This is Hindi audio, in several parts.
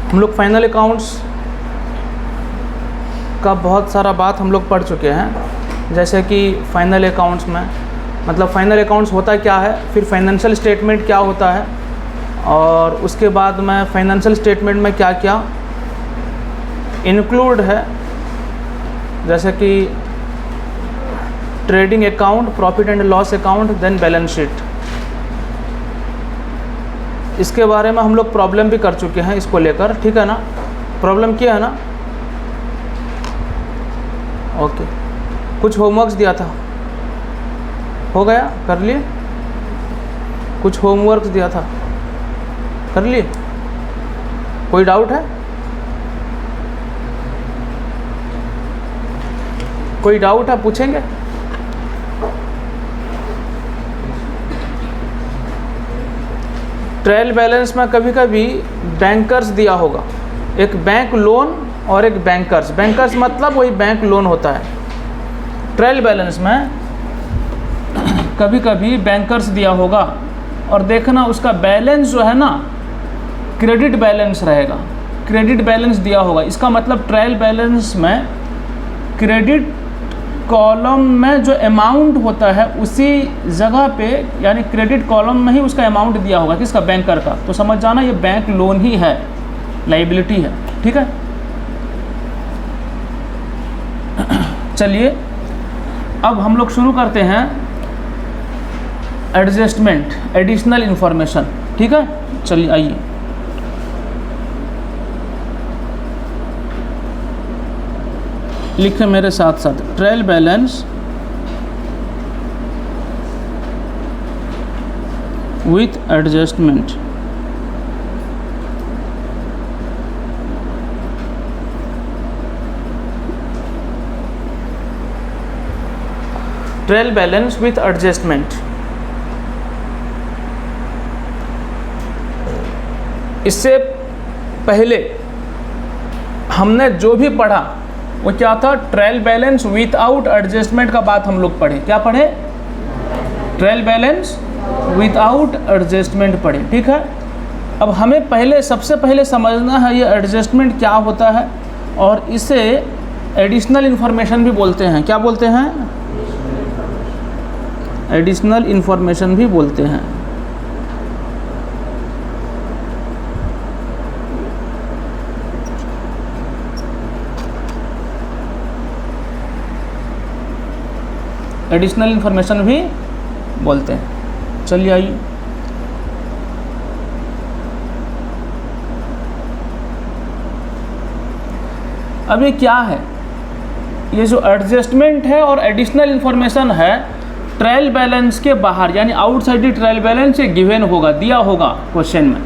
हम लोग फाइनल अकाउंट्स का बहुत सारा बात हम लोग पढ़ चुके हैं, जैसे कि फाइनल अकाउंट्स में मतलब फाइनल अकाउंट्स होता क्या है, फिर फाइनेंशियल स्टेटमेंट क्या होता है, और उसके बाद में फाइनेंशियल स्टेटमेंट में क्या क्या इंक्लूड है, जैसे कि trading account, profit and loss account, then balance sheet. इसके बारे में हम लोग प्रॉब्लम भी कर चुके हैं इसको लेकर, ठीक है ना। प्रॉब्लम किया है ना, ओके। कुछ होमवर्क्स दिया था, हो गया, कर लिए। कुछ होमवर्क्स दिया था, कर लिए। कोई डाउट है? कोई डाउट है, पूछेंगे? ट्रायल बैलेंस में कभी कभी बैंकर्स दिया होगा, एक बैंक लोन और एक बैंकर्स। बैंकर्स मतलब वही बैंक लोन होता है। ट्रायल बैलेंस में कभी कभी बैंकर्स दिया होगा, और देखना उसका बैलेंस जो है ना क्रेडिट बैलेंस रहेगा। क्रेडिट बैलेंस दिया होगा, इसका मतलब ट्रायल बैलेंस में क्रेडिट कॉलम में जो अमाउंट होता है उसी जगह पे, यानी क्रेडिट कॉलम में ही उसका अमाउंट दिया होगा, किसका? बैंकर का। तो समझ जाना ये बैंक लोन ही है, लाइबिलिटी है, ठीक है। चलिए अब हम लोग शुरू करते हैं एडजस्टमेंट, एडिशनल इंफॉर्मेशन, ठीक है। चलिए आइए, लिखें मेरे साथ साथ, trial balance with adjustment. Trial balance with adjustment. इससे पहले हमने जो भी पढ़ा वो क्या था? ट्रायल बैलेंस विदाउट एडजस्टमेंट का बात हम लोग पढ़े। क्या पढ़े? ट्रायल बैलेंस विदाउट एडजस्टमेंट पढ़े, ठीक है। अब हमें पहले, सबसे पहले समझना है ये एडजस्टमेंट क्या होता है, और इसे एडिशनल इंफॉर्मेशन भी बोलते हैं। क्या बोलते हैं? एडिशनल इंफॉर्मेशन भी बोलते हैं। एडिशनल इंफॉर्मेशन भी बोलते हैं। चलिए आइए, अब ये क्या है? ये जो एडजस्टमेंट है और एडिशनल इंफॉर्मेशन है, ट्रायल बैलेंस के बाहर यानी आउटसाइड द ट्रायल बैलेंस ये गिवन होगा, दिया होगा क्वेश्चन में,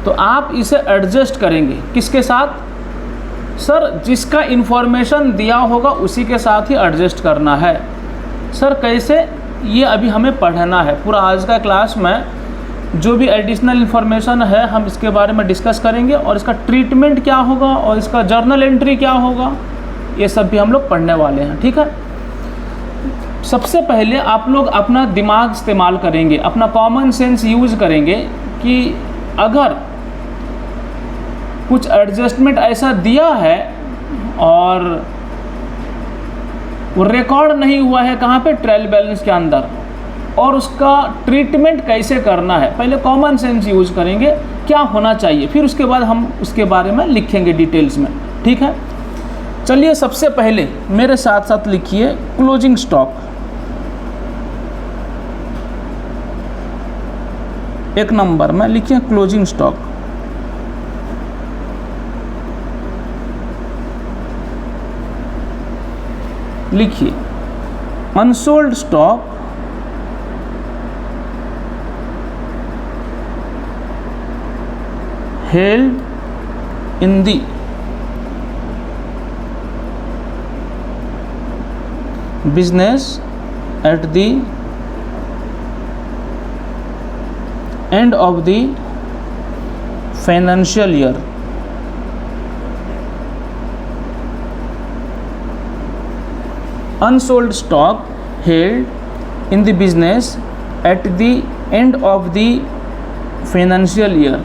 तो आप इसे एडजस्ट करेंगे किसके साथ? सर जिसका इंफॉर्मेशन दिया होगा उसी के साथ ही एडजस्ट करना है। सर कैसे? ये अभी हमें पढ़ना है। पूरा आज का क्लास में जो भी एडिशनल इन्फॉर्मेशन है हम इसके बारे में डिस्कस करेंगे, और इसका ट्रीटमेंट क्या होगा और इसका जर्नल एंट्री क्या होगा, ये सब भी हम लोग पढ़ने वाले हैं, ठीक है। सबसे पहले आप लोग अपना दिमाग इस्तेमाल करेंगे, अपना कॉमन सेंस यूज़ करेंगे कि अगर कुछ एडजस्टमेंट ऐसा दिया है और वो रिकॉर्ड नहीं हुआ है कहाँ पे? ट्रायल बैलेंस के अंदर, और उसका ट्रीटमेंट कैसे करना है, पहले कॉमन सेंस यूज़ करेंगे क्या होना चाहिए, फिर उसके बाद हम उसके बारे में लिखेंगे डिटेल्स में, ठीक है। चलिए सबसे पहले मेरे साथ साथ लिखिए क्लोजिंग स्टॉक। एक नंबर में लिखिए क्लोजिंग स्टॉक। लिखिए unsold stock held in the business at the end of the financial year. Unsold stock held in the business at the end of the financial year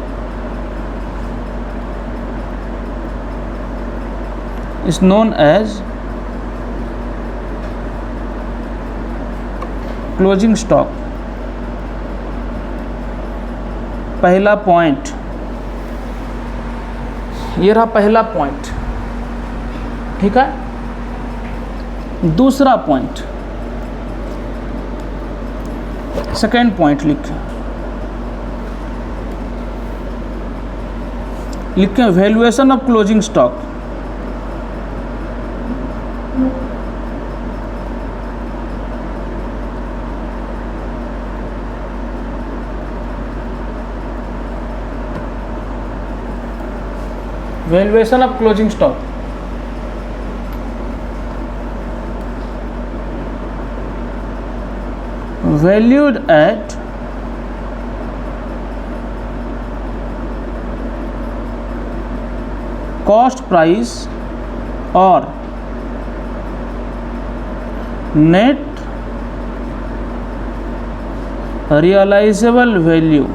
is known as closing stock। पहला पॉइंट, ये रहा पहला पॉइंट, ठीक है। दूसरा पॉइंट, सेकेंड पॉइंट लिखें valuation of closing stock. Valuation of closing stock, valued at cost price or net realizable value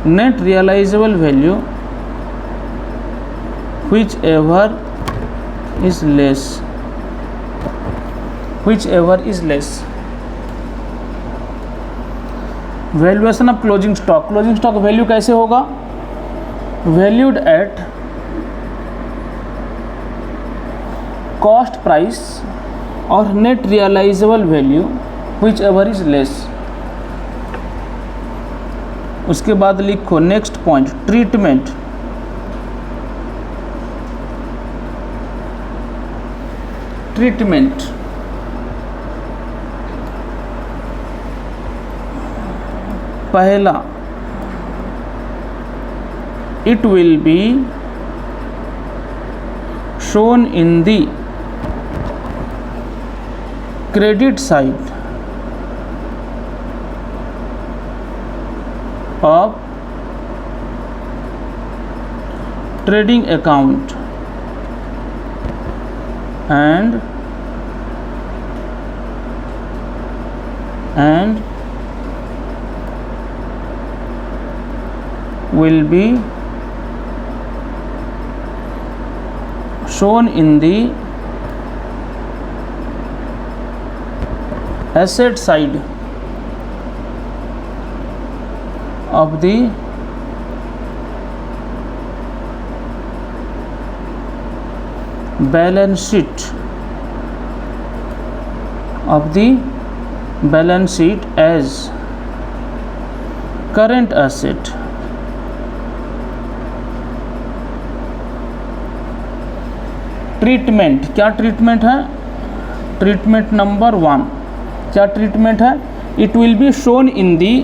net realizable value whichever is less valuation of closing stock. Closing stock value कैसे होगा? वैल्यूड एट कॉस्ट प्राइस और net realisable value whichever is less. उसके बाद लिखो नेक्स्ट पॉइंट, ट्रीटमेंट। ट्रीटमेंट पहला, it will be shown in the credit side of trading account and will be shown in the asset side of the balance sheet as current asset। Treatment, क्या ट्रीटमेंट है? ट्रीटमेंट नंबर 1 क्या ट्रीटमेंट है? It will be shown in the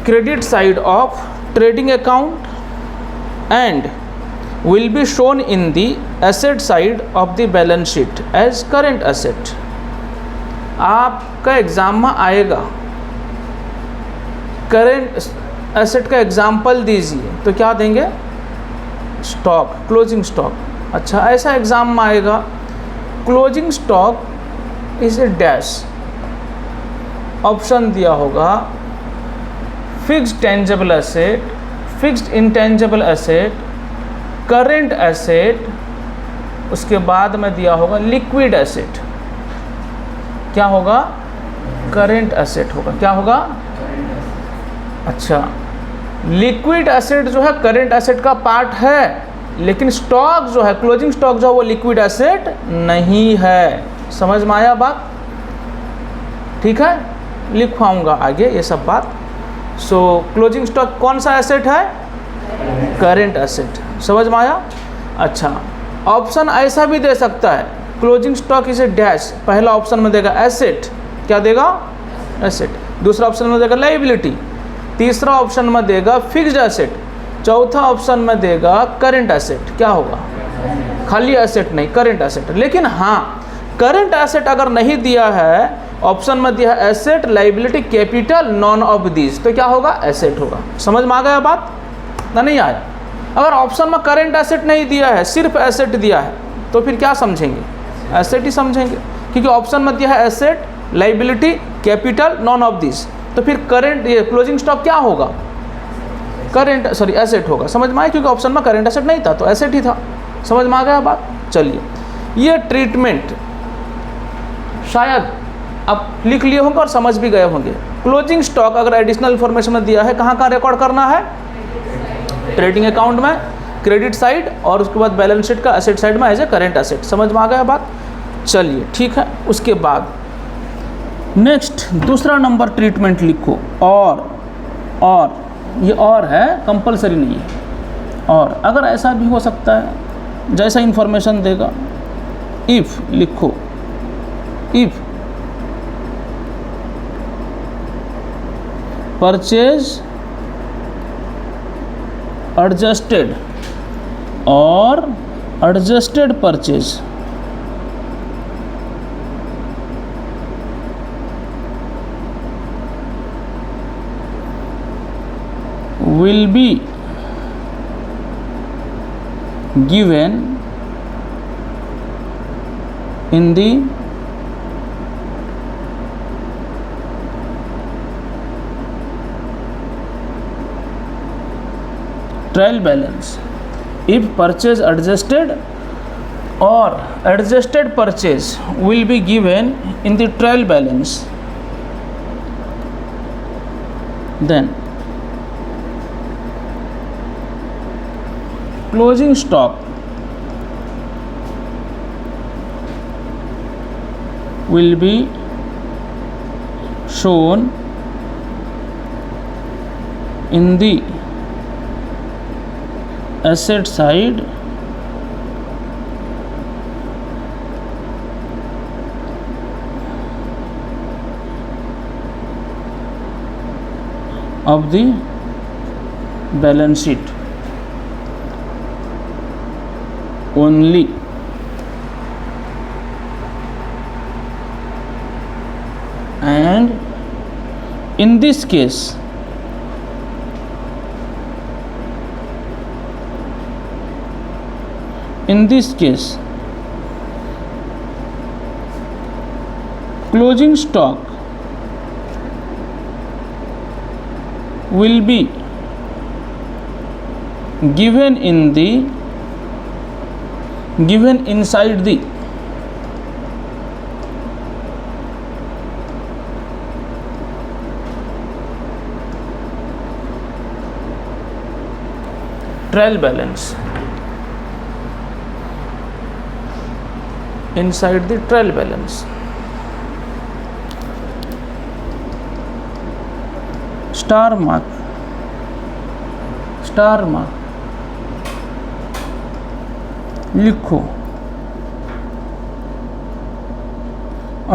credit side of trading account and will be shown in the asset side of the balance sheet as current asset। आपका एग्जाम में आएगा करेंट एसेट का एग्जाम्पल दीजिए, तो क्या देंगे? Stock, closing stock. अच्छा, ऐसा एग्जाम में आएगा closing stock is a dash, option दिया होगा fixed tangible asset, fixed intangible asset, current asset, उसके बाद में दिया होगा लिक्विड एसेट। क्या होगा? करेंट एसेट होगा। क्या होगा? अच्छा, लिक्विड एसेट जो है करेंट एसेट का पार्ट है, लेकिन स्टॉक जो है, क्लोजिंग स्टॉक जो है वो लिक्विड एसेट नहीं है। समझ में आया बात? ठीक है, लिखवाऊंगा आगे ये सब बात। सो क्लोजिंग स्टॉक कौन सा एसेट है? Current asset. समझ में आया? अच्छा, ऑप्शन ऐसा भी दे सकता है, closing stock is a dash. पहला ऑप्शन में देगा एसेट, क्या देगा? एसेट। दूसरा ऑप्शन में देगा लायबिलिटी, तीसरा ऑप्शन में देगा फिक्स्ड एसेट, चौथा ऑप्शन में देगा करेंट एसेट। क्या होगा? खाली एसेट नहीं, करेंट एसेट। लेकिन हाँ, करंट एसेट अगर नहीं दिया है, ऑप्शन में दिया है asset, liability, capital, none of these, तो क्या होगा? एसेट होगा। समझ में आ गया बात ना? नहीं आया? अगर ऑप्शन में करंट एसेट नहीं दिया है, सिर्फ एसेट दिया है, तो फिर क्या समझेंगे? एसेट ही समझेंगे, क्योंकि ऑप्शन में दिया है asset, liability, capital, none of this. तो फिर करंट ये क्लोजिंग स्टॉक क्या होगा? करंट एसेट होगा। समझ में आया? क्योंकि ऑप्शन में करंट एसेट नहीं था तो एसेट ही था। समझ में आ गया बात? चलिए, ये ट्रीटमेंट शायद आप लिख लिए होंगे और समझ भी गए होंगे। क्लोजिंग स्टॉक अगर एडिशनल इन्फॉर्मेशन में दिया है, कहाँ रिकॉर्ड करना है? ट्रेडिंग अकाउंट में, क्रेडिट साइड, और उसके बाद बैलेंस शीट का एसेट साइड में एज ए करंट एसेट। समझ में आ गया बात? चलिए ठीक है। उसके बाद नेक्स्ट दूसरा नंबर ट्रीटमेंट लिखो, और ये और है, कंपलसरी नहीं है। और अगर ऐसा भी हो सकता है जैसा इंफॉर्मेशन देगा, इफ़ लिखो, इफ़ परचेज एडजस्टेड और adjusted purchase will be given in the trial balance if purchase adjusted or adjusted purchase will be given in the trial balance, then closing stock will be shown in the asset side of the balance sheet only. And in this case closing stock will be given inside the trial balance, inside the trial balance. Star mark लिखो,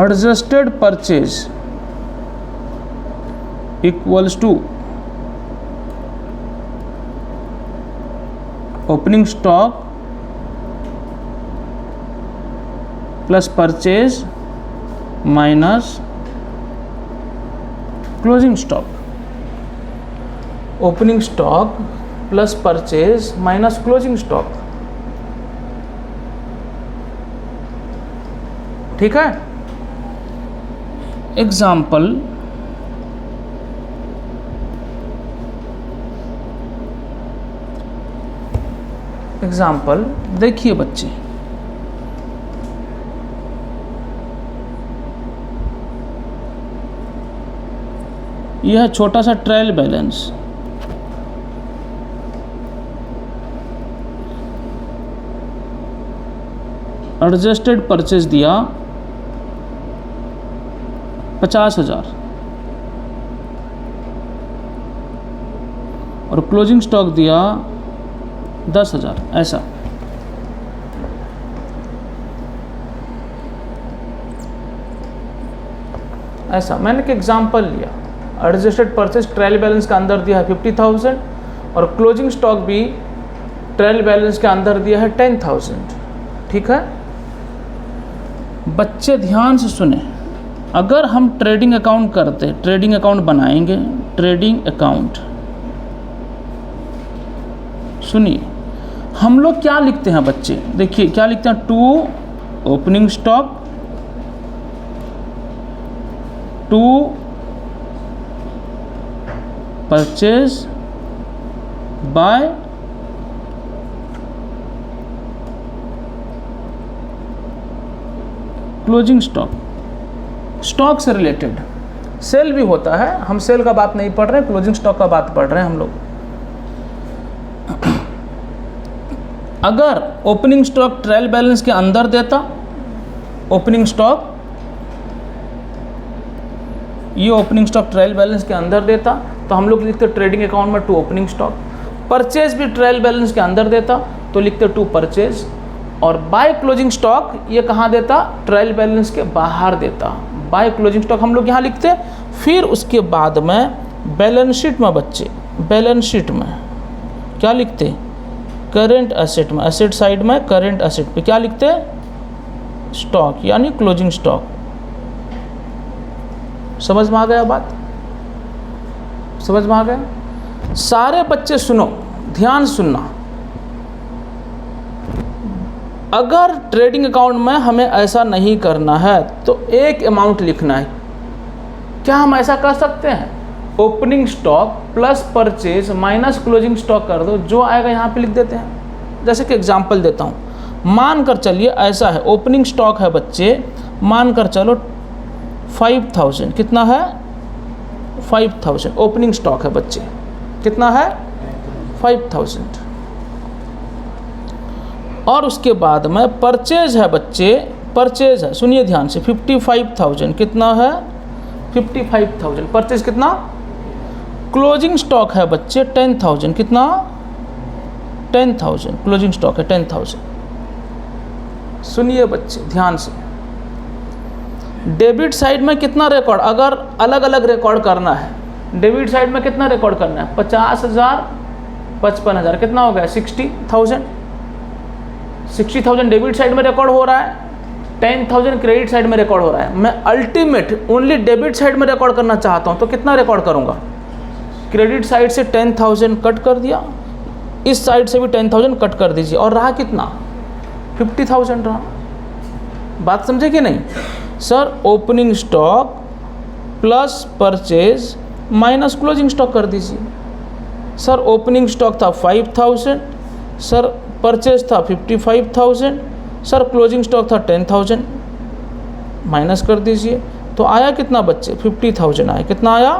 adjusted purchase equals to opening stock plus purchase minus closing stock. Opening stock plus purchase minus closing stock. ठीक है। एग्जाम्पल, देखिए बच्चे, यह छोटा सा ट्रायल बैलेंस एडजस्टेड परचेज दिया 50,000 और क्लोजिंग स्टॉक दिया 10,000। ऐसा मैंने एक एग्जांपल लिया। एडजस्टेड परचेज ट्रायल बैलेंस का अंदर दिया है 50,000 और क्लोजिंग स्टॉक भी ट्रायल बैलेंस के अंदर दिया है 10,000। ठीक है बच्चे, ध्यान से सुने। अगर हम ट्रेडिंग अकाउंट करते, ट्रेडिंग अकाउंट बनाएंगे, ट्रेडिंग अकाउंट, सुनिए हम लोग क्या लिखते हैं बच्चे, देखिए क्या लिखते हैं, to opening stock to purchase by closing stock. Stock से रिलेटेड सेल भी होता है, हम सेल का बात नहीं पढ़ रहे, क्लोजिंग स्टॉक का बात पढ़ रहे हैं हम लोग। अगर ओपनिंग स्टॉक ट्रायल बैलेंस के अंदर देता, ओपनिंग स्टॉक, ये ओपनिंग स्टॉक ट्रायल बैलेंस के अंदर देता तो हम लोग लिखते ट्रेडिंग अकाउंट में टू ओपनिंग स्टॉक। परचेज भी ट्रायल बैलेंस के अंदर देता तो लिखते टू परचेज। और बाय क्लोजिंग स्टॉक ये कहाँ देता, ट्रायल बैलेंस के बाहर देता। बाय क्लोजिंग स्टॉक हम लोग यहाँ लिखते। फिर उसके बाद में बैलेंस शीट में बच्चे, बैलेंस शीट में क्या लिखते, करेंट एसेट में, एसेट साइड में करेंट एसेट पे क्या लिखते, स्टॉक यानी क्लोजिंग स्टॉक। समझ में आ गया बात, समझ में आ गया। सारे बच्चे सुनो, ध्यान सुनना। अगर ट्रेडिंग अकाउंट में हमें ऐसा नहीं करना है तो एक अमाउंट लिखना है। क्या हम ऐसा कर सकते हैं, opening stock plus purchase minus closing stock कर दो, जो आएगा यहाँ पे लिख देते हैं। जैसे कि एग्जांपल देता हूँ, मान कर चलिए ऐसा है, ओपनिंग स्टॉक है बच्चे, मान कर चलो 5000, कितना है 5000 ओपनिंग स्टॉक है बच्चे, कितना है 5000। और उसके बाद में परचेज है बच्चे, परचेज है, सुनिए ध्यान से, 55,000, कितना है 55,000 परचेज, कितना। क्लोजिंग स्टॉक है बच्चे 10,000, कितना 10,000 क्लोजिंग स्टॉक है 10,000। सुनिए बच्चे ध्यान से, डेबिट साइड में कितना रिकॉर्ड, अगर अलग अलग रिकॉर्ड करना है, डेबिट साइड में कितना रिकॉर्ड करना है, 50,000 55,000, कितना हो गया 60,000। 60,000 डेबिट साइड में रिकॉर्ड हो रहा है, 10,000 क्रेडिट साइड में रिकॉर्ड हो रहा है। मैं अल्टीमेट ओनली डेबिट साइड में रिकॉर्ड करना चाहता हूँ तो कितना रिकॉर्ड करूँगा, क्रेडिट साइड से 10,000 कट कर दिया, इस साइड से भी 10,000 कट कर दीजिए, और रहा कितना 50,000 रहा। बात समझे कि नहीं sir, opening stock plus purchase minus closing stock कर दीजिए। सर ओपनिंग स्टॉक था 5,000, सर परचेज था 55,000, सर क्लोजिंग स्टॉक था 10,000, माइनस कर दीजिए तो आया कितना बच्चे 50,000 आया, कितना आया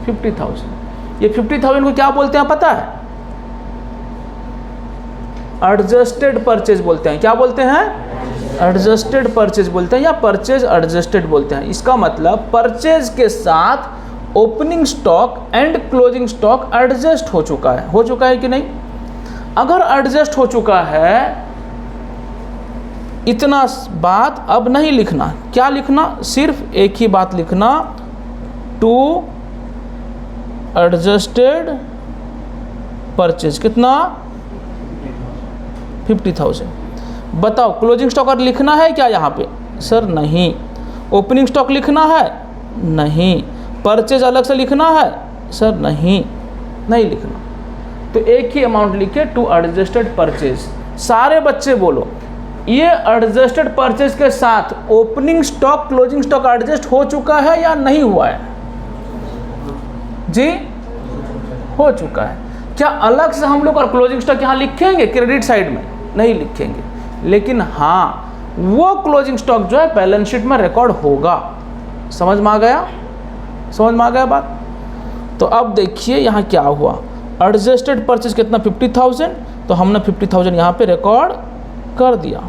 50,000। ये 50,000 को क्या बोलते हैं पता है, एडजस्टेड परचेज बोलते हैं। क्या बोलते हैं, एडजस्टेड परचेज बोलते हैं या परचेज एडजस्टेड बोलते हैं। इसका मतलब परचेज के साथ opening stock and closing stock adjust हो चुका है कि नहीं। अगर एडजस्ट हो चुका है, इतना बात अब नहीं लिखना। क्या लिखना, सिर्फ एक ही बात लिखना, टू एडजस्टेड परचेज, कितना 50,000। बताओ क्लोजिंग स्टॉक और लिखना है क्या यहाँ पे, सर नहीं। ओपनिंग स्टॉक लिखना है, नहीं। परचेज अलग से लिखना है, सर नहीं लिखना। तो एक ही अमाउंट लिखे, टू एडजस्टेड परचेज। सारे बच्चे बोलो, ये एडजस्टेड परचेज के साथ opening stock closing stock adjust हो चुका है या नहीं हुआ है जी, हो चुका है। क्या अलग से हम लोग और क्लोजिंग स्टॉक यहाँ लिखेंगे क्रेडिट साइड में, नहीं लिखेंगे, लेकिन हाँ वो क्लोजिंग स्टॉक जो है बैलेंस शीट में रिकॉर्ड होगा। समझ में आ गया, समझ में आ गया बात। तो अब देखिए यहाँ क्या हुआ, एडजस्टेड परचेज कितना 50,000, तो हमने 50,000 यहाँ पे रिकॉर्ड कर दिया।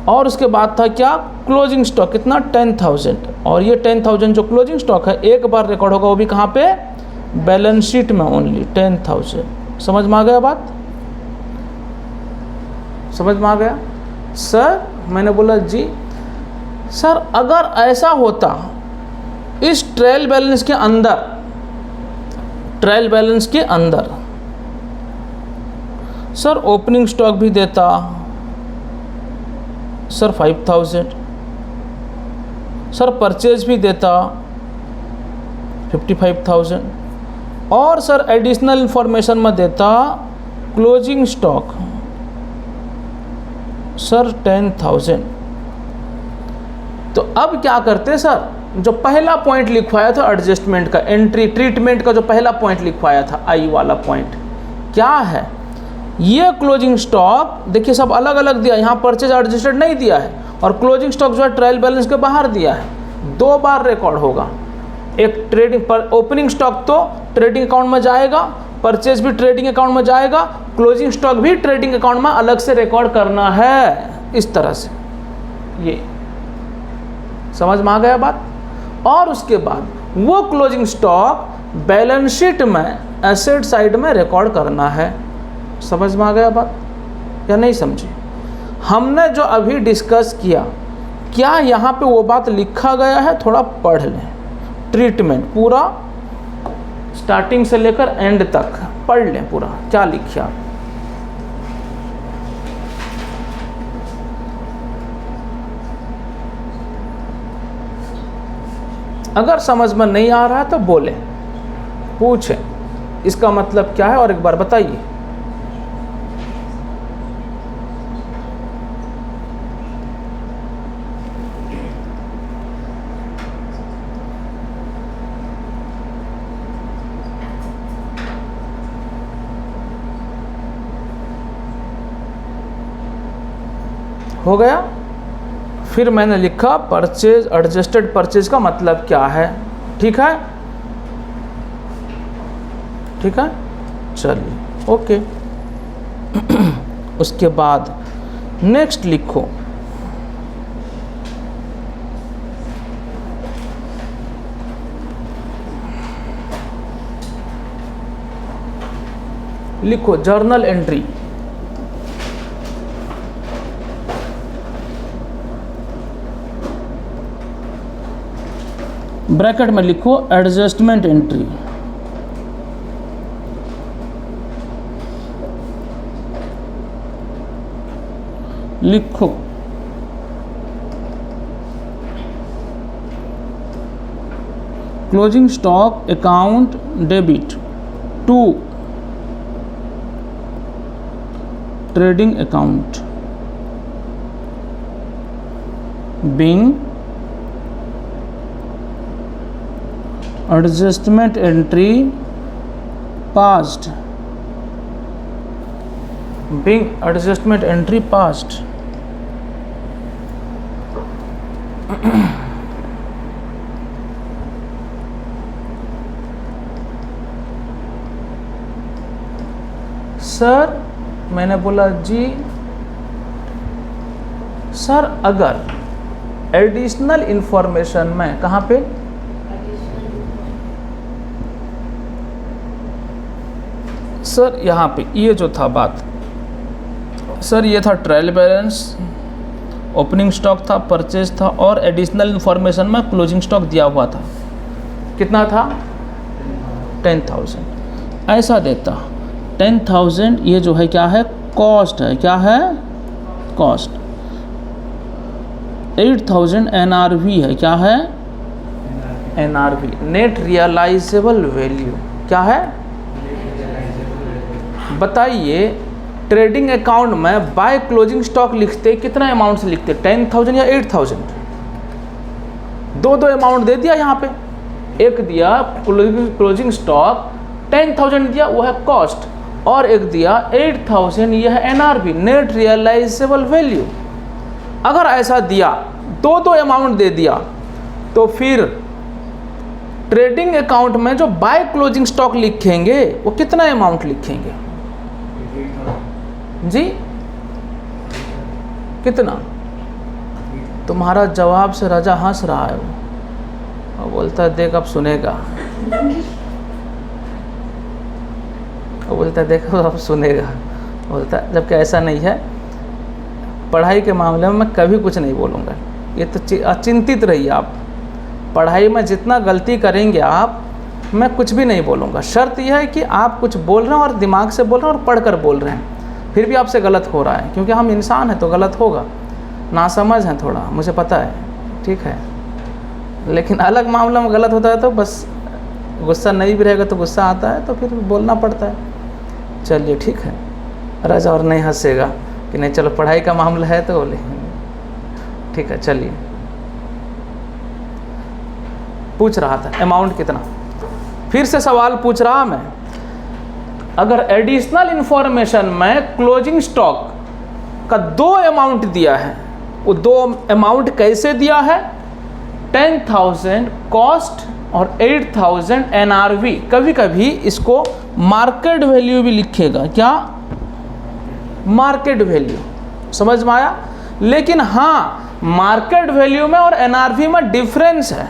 और उसके बाद था क्या, क्लोजिंग स्टॉक कितना 10,000, और ये 10,000 जो क्लोजिंग स्टॉक है एक बार रिकॉर्ड होगा, वो भी कहाँ पे, बैलेंस शीट में ओनली 10,000। समझ में आ गया बात, समझ में आ गया। सर मैंने बोला जी सर अगर ऐसा होता इस ट्रायल बैलेंस के अंदर, ट्रायल बैलेंस के अंदर सर ओपनिंग स्टॉक भी देता सर 5,000, सर परचेज भी देता 55,000, और सर एडिशनल इंफॉर्मेशन में देता क्लोजिंग स्टॉक सर 10,000। तो अब क्या करते सर, जो पहला पॉइंट लिखवाया था एडजस्टमेंट का, एंट्री ट्रीटमेंट का जो पहला पॉइंट लिखवाया था, आई वाला पॉइंट क्या है, ये क्लोजिंग स्टॉक देखिए सब अलग अलग दिया, यहाँ परचेज एडजस्टेड नहीं दिया है, और क्लोजिंग स्टॉक जो है ट्रायल बैलेंस के बाहर दिया है, 2 बार रिकॉर्ड होगा। एक ट्रेडिंग पर ओपनिंग स्टॉक तो ट्रेडिंग अकाउंट में जाएगा, परचेज भी ट्रेडिंग अकाउंट में जाएगा, क्लोजिंग स्टॉक भी ट्रेडिंग अकाउंट में अलग से रिकॉर्ड करना है, इस तरह से। ये समझ में आ गया बात। और उसके बाद वो क्लोजिंग स्टॉक बैलेंस शीट में एसेट साइड में रिकॉर्ड करना है। समझ में आ गया बात या नहीं समझे? हमने जो अभी डिस्कस किया, क्या यहाँ पे वो बात लिखा गया है? थोड़ा पढ़ लें। ट्रीटमेंट पूरा स्टार्टिंग से लेकर एंड तक पढ़ लें पूरा, क्या लिखा। अगर समझ में नहीं आ रहा है तो बोलें, पूछें इसका मतलब क्या है और एक बार बताइए। हो गया? फिर मैंने लिखा परचेज, एडजस्टेड परचेज का मतलब क्या है। ठीक है, ठीक है, चलिए ओके। उसके बाद नेक्स्ट लिखो, लिखो जर्नल एंट्री। ब्रैकेट में लिखो एडजस्टमेंट एंट्री। लिखो closing stock account debit to trading account being adjustment entry passed, being adjustment entry passed। Sir मैंने बोला जी सर अगर एडिशनल इंफॉर्मेशन में कहाँ पे, सर यहाँ पे ये जो था बात, सर ये था ट्रायल बैलेंस, ओपनिंग स्टॉक था, परचेज था, और एडिशनल इंफॉर्मेशन में क्लोजिंग स्टॉक दिया हुआ था। कितना था? 10,000। ऐसा देता 10,000, ये जो है क्या है? कॉस्ट है। क्या है? कॉस्ट। 8,000 NRV है। क्या है? NRV, net realisable value. क्या है? बताइए ट्रेडिंग अकाउंट में बाय क्लोजिंग स्टॉक लिखते कितना अमाउंट से लिखते? 10,000 या 8,000? दो अमाउंट दे दिया यहाँ पे, एक दिया क्लोजिंग स्टॉक 10,000 दिया, वो है कॉस्ट, और एक दिया 8,000, यह है NRV, नेट रियलाइजेबल वैल्यू। अगर ऐसा दिया, दो अमाउंट दे दिया, तो फिर ट्रेडिंग अकाउंट में जो बाय क्लोजिंग स्टॉक लिखेंगे वो कितना अमाउंट लिखेंगे जी? कितना? तुम्हारा जवाब से राजा हंस रहा है वो, और बोलता है देख अब सुनेगा, वो बोलता है देखो अब सुनेगा, बोलता है, जबकि ऐसा नहीं है। पढ़ाई के मामले में मैं कभी कुछ नहीं बोलूँगा, ये तो अचिंतित रहिए आप। पढ़ाई में जितना गलती करेंगे आप, मैं कुछ भी नहीं बोलूँगा। शर्त यह है कि आप कुछ बोल रहे हैं और दिमाग से बोल रहे हैं और पढ़ कर बोल रहे हैं, फिर भी आपसे गलत हो रहा है, क्योंकि हम इंसान हैं तो गलत होगा, नासमझ हैं थोड़ा, मुझे पता है, ठीक है। लेकिन अलग मामला में गलत होता है तो बस गुस्सा नहीं भी रहेगा तो गुस्सा आता है, तो फिर बोलना पड़ता है। चलिए ठीक है, राजा और नहीं हंसेगा कि नहीं चलो पढ़ाई का मामला है तो बोले, ठीक है। चलिए पूछ रहा था अमाउंट कितना। फिर से सवाल पूछ रहा मैं, अगर एडिशनल इंफॉर्मेशन में क्लोजिंग स्टॉक का 2 अमाउंट दिया है, वो 2 अमाउंट कैसे दिया है, 10,000 कॉस्ट और 8,000 NRV। कभी कभी इसको मार्केट वैल्यू भी लिखेगा, क्या, मार्केट वैल्यू, समझ में आया। लेकिन हाँ, मार्केट वैल्यू में और NRV में डिफरेंस है।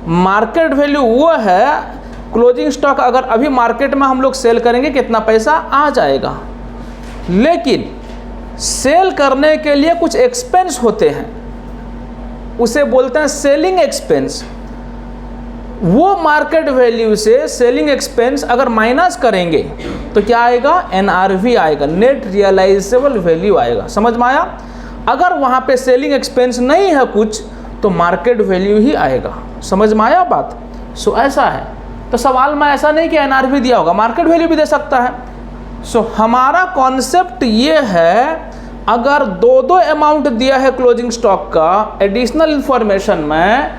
मार्केट वैल्यू वो है, क्लोजिंग स्टॉक अगर अभी मार्केट में हम लोग सेल करेंगे कितना पैसा आ जाएगा, लेकिन सेल करने के लिए कुछ एक्सपेंस होते हैं, उसे बोलते हैं सेलिंग एक्सपेंस। वो मार्केट वैल्यू से सेलिंग एक्सपेंस अगर माइनस करेंगे तो क्या आएगा, NRV आएगा, नेट रियलाइजेबल वैल्यू आएगा। समझ में आया। अगर वहाँ पे सेलिंग एक्सपेंस नहीं है कुछ तो मार्केट वैल्यू ही आएगा। समझ में आया बात। सो ऐसा है, तो सवाल में ऐसा नहीं कि NRV दिया होगा, मार्केट वैल्यू भी दे सकता है। सो हमारा कॉन्सेप्ट ये है, अगर 2 अमाउंट दिया है क्लोजिंग स्टॉक का एडिशनल इंफॉर्मेशन में,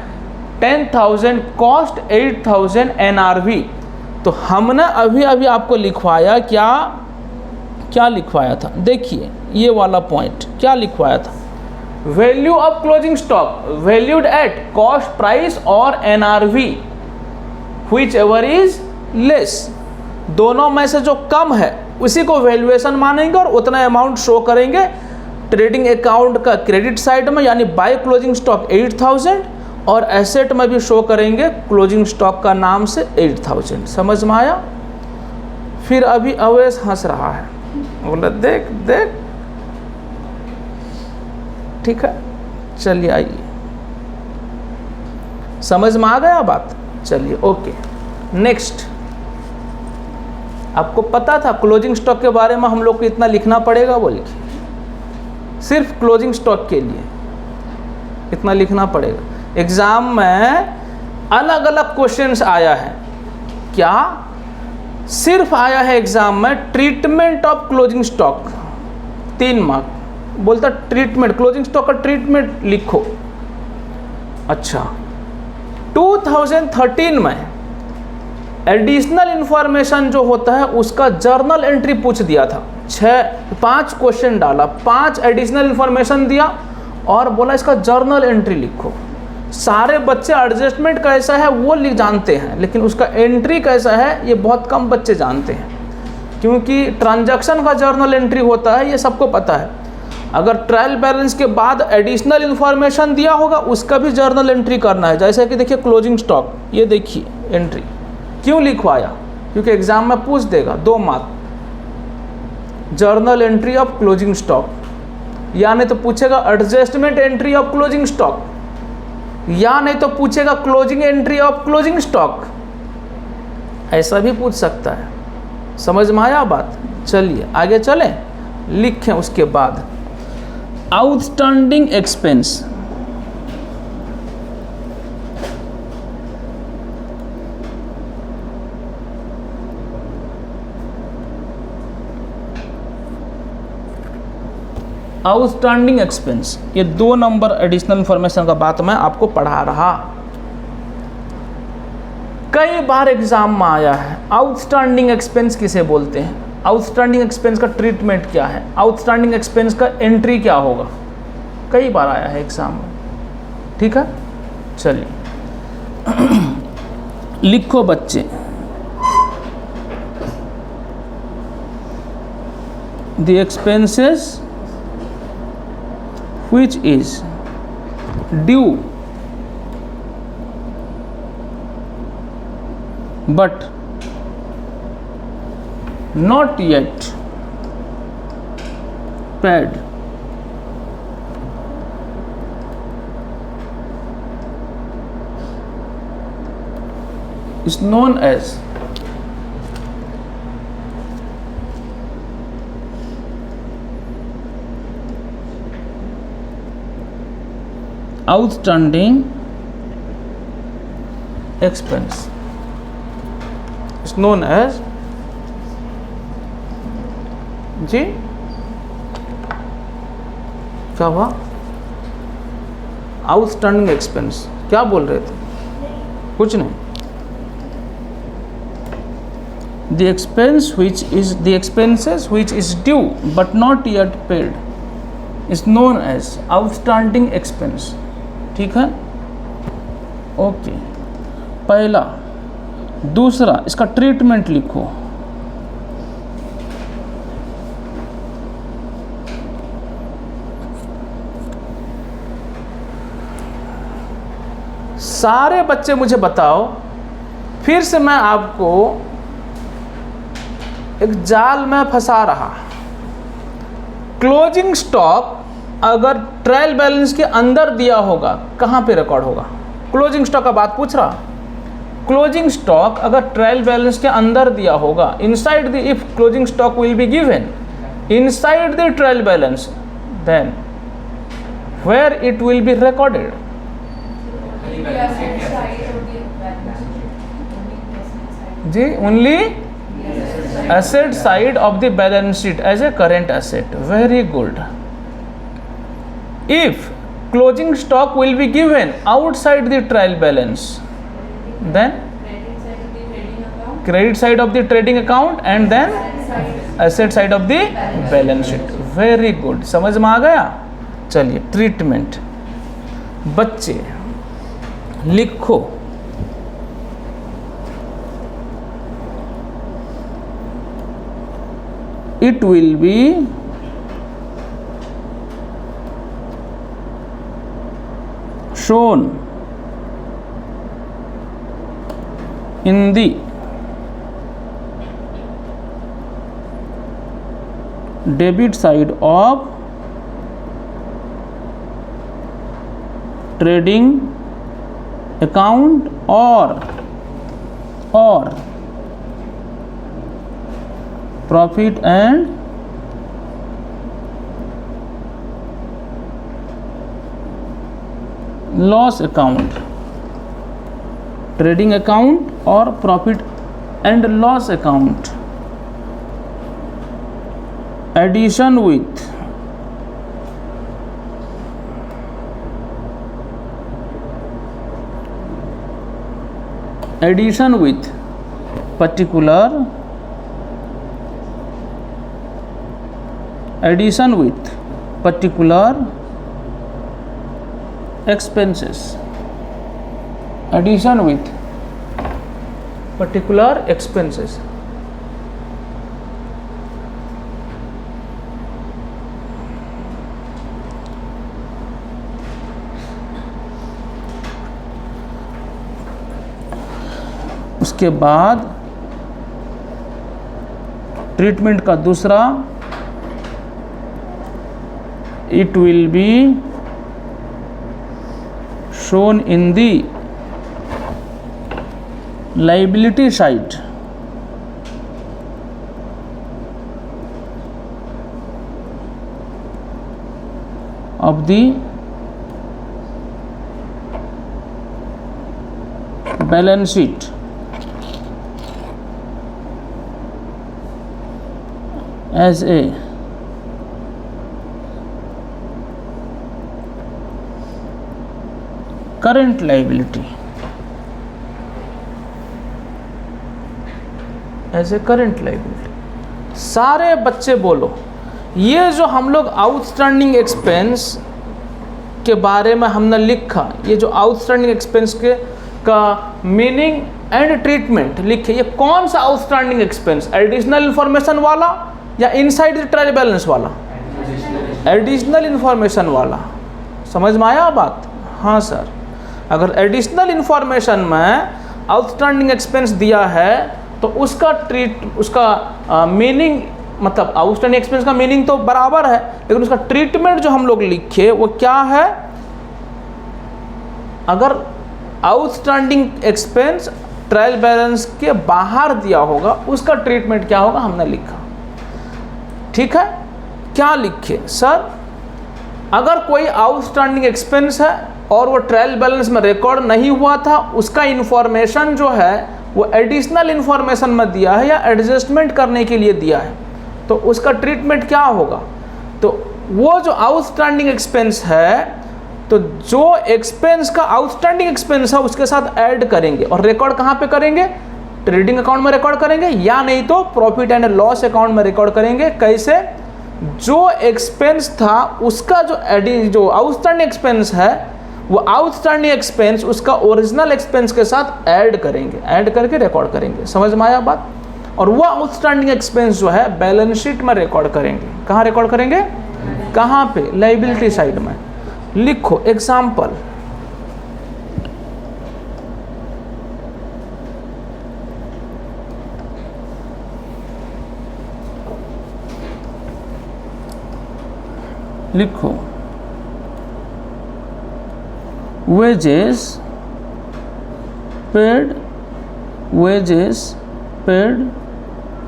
10,000 कॉस्ट, 8,000 NRV, तो हमने अभी अभी आपको लिखवाया, क्या लिखवाया था, देखिए ये वाला पॉइंट क्या लिखवाया था, value of closing stock valued at cost price और NRV which ever is less. दोनों में से जो कम है उसी को वैल्यूएशन मानेंगे और उतना अमाउंट शो करेंगे ट्रेडिंग अकाउंट का क्रेडिट साइड में, यानी बाय क्लोजिंग स्टॉक 8,000, और एसेट में भी शो करेंगे क्लोजिंग स्टॉक का नाम से 8,000। समझ में आया। फिर अभी अवैस हंस रहा है, बोला देख देख, ठीक है, चलिए आइए, समझ में आ गया बात। चलिए ओके, नेक्स्ट। आपको पता था क्लोजिंग स्टॉक के बारे में हम लोग को इतना लिखना पड़ेगा, बोलिए, सिर्फ क्लोजिंग स्टॉक के लिए इतना लिखना पड़ेगा। एग्जाम में अलग अलग क्वेश्चंस आया है, क्या सिर्फ आया है एग्जाम में treatment of closing stock, 3 mark, बोलता ट्रीटमेंट, क्लोजिंग स्टॉक का ट्रीटमेंट लिखो। अच्छा, 2013 में एडिशनल इंफॉर्मेशन जो होता है उसका जर्नल एंट्री पूछ दिया था। 5 क्वेश्चन डाला, 5 एडिशनल इंफॉर्मेशन दिया और बोला इसका जर्नल एंट्री लिखो। सारे बच्चे एडजस्टमेंट कैसा है वो जानते हैं, लेकिन उसका एंट्री कैसा है ये बहुत कम बच्चे जानते हैं, क्योंकि ट्रांजैक्शन का जर्नल एंट्री होता है, ये सबको पता है। अगर ट्रायल बैलेंस के बाद एडिशनल इंफॉर्मेशन दिया होगा उसका भी जर्नल एंट्री करना है। जैसे कि देखिए क्लोजिंग स्टॉक, ये देखिए एंट्री क्यों लिखवाया, क्योंकि एग्जाम में पूछ देगा 2 mark, journal entry of closing stock, या नहीं तो पूछेगा adjustment entry of closing stock, या नहीं तो पूछेगा closing entry of closing stock, ऐसा भी पूछ सकता है। समझ में आया बात। चलिए आगे चलें, लिखें उसके बाद आउटस्टैंडिंग एक्सपेंस। आउटस्टैंडिंग एक्सपेंस, ये 2 नंबर एडिशनल इंफॉर्मेशन का बात मैं आपको पढ़ा रहा, कई बार एग्जाम में आया है। आउटस्टैंडिंग एक्सपेंस किसे बोलते हैं, आउटस्टैंडिंग एक्सपेंस का ट्रीटमेंट क्या है, आउटस्टैंडिंग एक्सपेंस का एंट्री क्या होगा, कई बार आया है एग्जाम में। ठीक है, चलिए लिखो बच्चे, the expenses which is due but not yet paid is known as outstanding expense, is known as, जी क्या हुआ, आउटस्टैंडिंग एक्सपेंस, क्या बोल रहे थे, कुछ नहीं। The expenses which is due but not yet paid is known as outstanding expense। ठीक है, ओके। पहला। दूसरा, इसका ट्रीटमेंट लिखो। सारे बच्चे मुझे बताओ, फिर से मैं आपको एक जाल में फंसा रहा। क्लोजिंग स्टॉक अगर ट्रायल बैलेंस के अंदर दिया होगा, कहाँ पे रिकॉर्ड होगा? क्लोजिंग स्टॉक का बात पूछ रहा। क्लोजिंग स्टॉक अगर ट्रायल बैलेंस के अंदर दिया होगा, inside the, if closing stock will be given inside the trial balance, then where it will be recorded? जी, only asset side of the balance sheet as a current asset. Very good. If closing stock will be given outside the trial balance, then credit side of the trading account and then asset side of the balance sheet. Very good. समझ में आ गया? चलिए, ट्रीटमेंट। बच्चे लिखो। It will be shown in the debit side of trading account or profit and loss account, trading account or profit and loss account, addition with particular expenses, addition with particular expenses। उसके बाद ट्रीटमेंट का दूसरा, it will be shown in the liability side of the balance sheet as a current liability, as a current liability। सारे बच्चे बोलो, ये जो हम लोग आउटस्टैंडिंग एक्सपेंस के बारे में हमने लिखा, ये जो आउटस्टैंडिंग एक्सपेंस के का मीनिंग एंड ट्रीटमेंट लिखे, ये कौन सा आउटस्टैंडिंग एक्सपेंस? एडिशनल इंफॉर्मेशन वाला या इनसाइड द ट्रायल बैलेंस वाला? एडिशनल इंफॉर्मेशन वाला। समझ में आया बात? हाँ सर, अगर एडिशनल इंफॉर्मेशन में आउटस्टैंडिंग एक्सपेंस दिया है तो उसका मीनिंग, मतलब आउटस्टैंडिंग एक्सपेंस का मीनिंग तो बराबर है, लेकिन उसका ट्रीटमेंट जो हम लोग लिखे वो क्या है? अगर आउटस्टैंडिंग एक्सपेंस ट्रायल बैलेंस के बाहर दिया होगा, उसका ट्रीटमेंट क्या होगा हमने लिखा। ठीक है, क्या लिखे सर? अगर कोई आउटस्टैंडिंग एक्सपेंस है और वो ट्रायल बैलेंस में रिकॉर्ड नहीं हुआ था, उसका इन्फॉर्मेशन जो है वो एडिशनल इन्फॉर्मेशन में दिया है या एडजस्टमेंट करने के लिए दिया है, तो उसका ट्रीटमेंट क्या होगा? तो वो जो आउटस्टैंडिंग एक्सपेंस है तो जो एक्सपेंस का आउटस्टैंडिंग एक्सपेंस है उसके साथ ऐड करेंगे, और रिकॉर्ड कहाँ पे करेंगे? ट्रेडिंग अकाउंट में रिकॉर्ड करेंगे, या नहीं तो प्रॉफिट एंड लॉस अकाउंट में रिकॉर्ड करेंगे। कैसे? जो एक्सपेंस था उसका जो आउटस्टैंडिंग एक्सपेंस है, वो आउटस्टैंडिंग एक्सपेंस उसका ओरिजिनल एक्सपेंस के साथ ऐड करेंगे, ऐड करके रिकॉर्ड करेंगे। समझ में आया बात? और वो आउटस्टैंडिंग एक्सपेंस जो है बैलेंस शीट में रिकॉर्ड करेंगे। कहाँ रिकॉर्ड करेंगे? कहाँ पे? लायबिलिटी साइड में। लिखो एग्जाम्पल, लिखो wages paid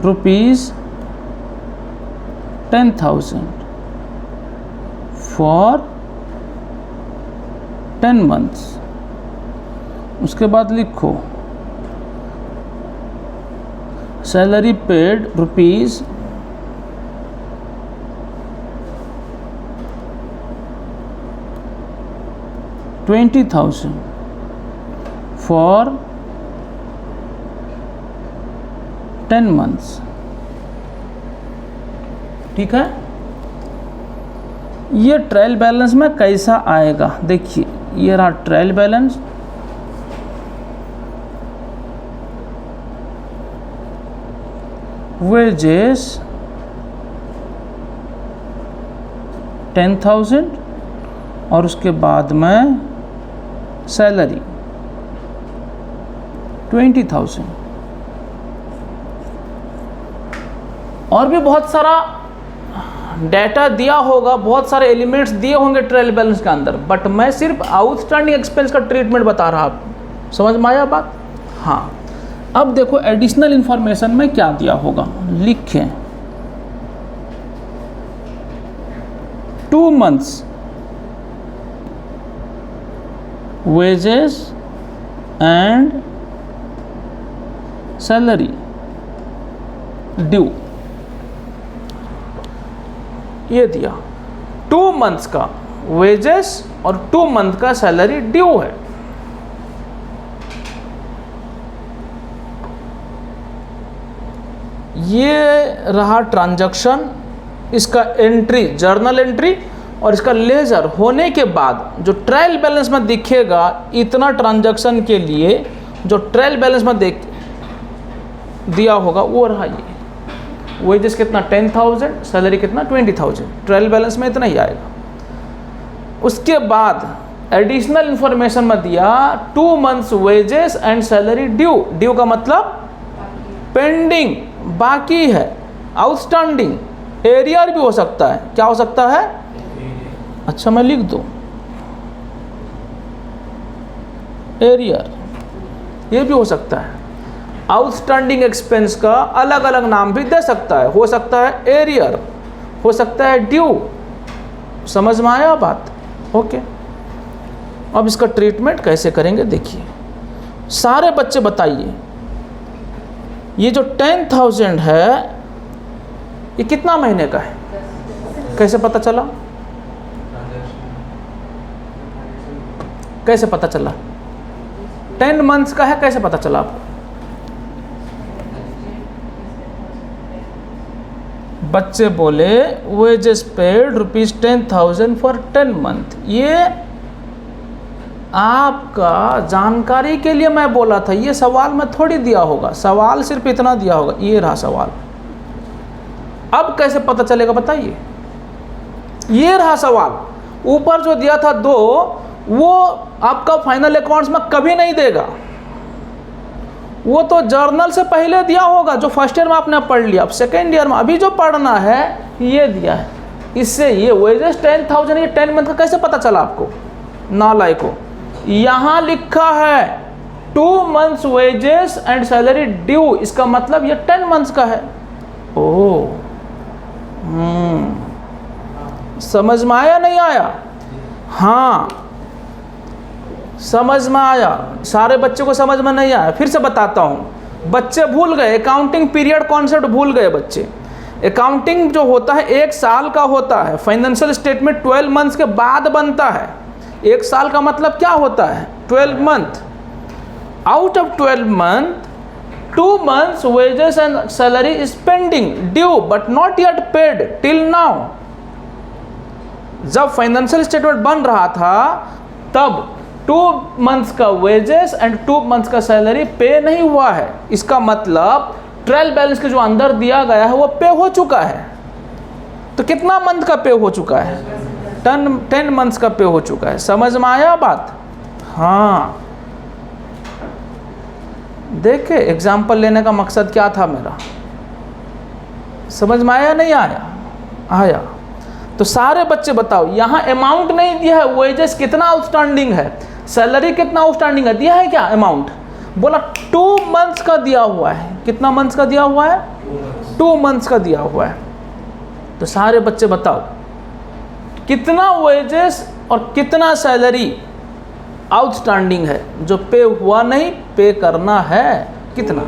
rupees 10,000 for 10 months। उसके बाद लिखो salary paid rupees 20,000 for 10 months। ठीक है, ये ट्रायल बैलेंस में कैसा आएगा? देखिए ये रहा ट्रायल बैलेंस, वेजेस 10,000 और उसके बाद में सैलरी 20,000। और भी बहुत सारा डाटा दिया होगा, बहुत सारे एलिमेंट्स दिए होंगे ट्रायल बैलेंस के अंदर, बट मैं सिर्फ आउटस्टैंडिंग एक्सपेंस का ट्रीटमेंट बता रहा हूँ। समझ में आया बात? हाँ, अब देखो एडिशनल इंफॉर्मेशन में क्या दिया होगा। लिखें 2 months wages and salary due। ये दिया 2 months का वेजेस और 2 month का सैलरी ड्यू है। ये रहा ट्रांजैक्शन, इसका एंट्री जर्नल एंट्री, और इसका लेजर होने के बाद जो ट्रायल बैलेंस में दिखेगा, इतना ट्रांजैक्शन के लिए जो ट्रायल बैलेंस में दिया होगा वो रहा ये। वेजेस कितना 10,000, सैलरी कितना 20,000, ट्रायल बैलेंस में इतना ही आएगा। उसके बाद एडिशनल इंफॉर्मेशन में दिया 2 months wages and salary due. Due का मतलब पेंडिंग, बाकी है, आउटस्टैंडिंग, एरियर भी हो सकता है। क्या हो सकता है? अच्छा मैं लिख दूं एरियर, ये भी हो सकता है। आउटस्टैंडिंग एक्सपेंस का अलग अलग नाम भी दे सकता है, हो सकता है एरियर, हो सकता है ड्यू। समझ में आया बात? ओके, अब इसका ट्रीटमेंट कैसे करेंगे देखिए। सारे बच्चे बताइए, ये जो 10,000 है ये कितना महीने का है? कैसे पता चला? कैसे पता चला? 10 months का है, कैसे पता चला आपको? बच्चे बोले wages paid rupees 10,000 for 10 month। ये आपका जानकारी के लिए मैं बोला था, ये सवाल में थोड़ी दिया होगा, सवाल सिर्फ इतना दिया होगा। ये रहा सवाल। अब कैसे पता चलेगा बताइए? ये रहा सवाल, ऊपर जो दिया था 2, वो आपका फाइनल अकाउंट्स में कभी नहीं देगा, वो तो जर्नल से पहले दिया होगा, जो फर्स्ट ईयर में आपने पढ़ लिया। अब सेकेंड ईयर में अभी जो पढ़ना है ये दिया है। इससे ये वेजेस 10,000, ये 10 month का कैसे पता चला आपको? नालायक को, यहाँ लिखा है 2 months wages and salary due, इसका मतलब ये 10 months का है। ओह, समझ में आया नहीं आया? हाँ समझ में आया। सारे बच्चों को समझ में नहीं आया, फिर से बताता हूँ। बच्चे भूल गए, अकाउंटिंग पीरियड कॉन्सेप्ट भूल गए बच्चे। अकाउंटिंग जो होता है 1 साल का होता है, फाइनेंशियल स्टेटमेंट 12 months के बाद बनता है। एक साल का मतलब क्या होता है? 12 month. Out of 12 month 2 months wages and salary is pending due but not yet paid till now। जब फाइनेंशियल स्टेटमेंट बन रहा था तब 2 months का वेजेस एंड 2 months का सैलरी पे नहीं हुआ है। इसका मतलब ट्रायल बैलेंस के जो अंदर दिया गया है वो पे हो चुका है। तो कितना मंथ का पे हो चुका है? 10 months का पे हो चुका है। समझ में आया बात? हाँ, देखे एग्जाम्पल लेने का मकसद क्या था मेरा, समझ में आया नहीं आया? आया। तो सारे बच्चे बताओ, यहाँ अमाउंट नहीं दिया है, वेजेस कितना आउटस्टैंडिंग है, सैलरी कितना आउटस्टैंडिंग है, दिया है क्या अमाउंट? बोला 2 months का दिया हुआ है। कितना मंथ्स का दिया हुआ है? 2 months का दिया हुआ है। तो सारे बच्चे बताओ कितना वेजेस और कितना सैलरी आउटस्टैंडिंग है जो पे हुआ नहीं, पे करना है? कितना?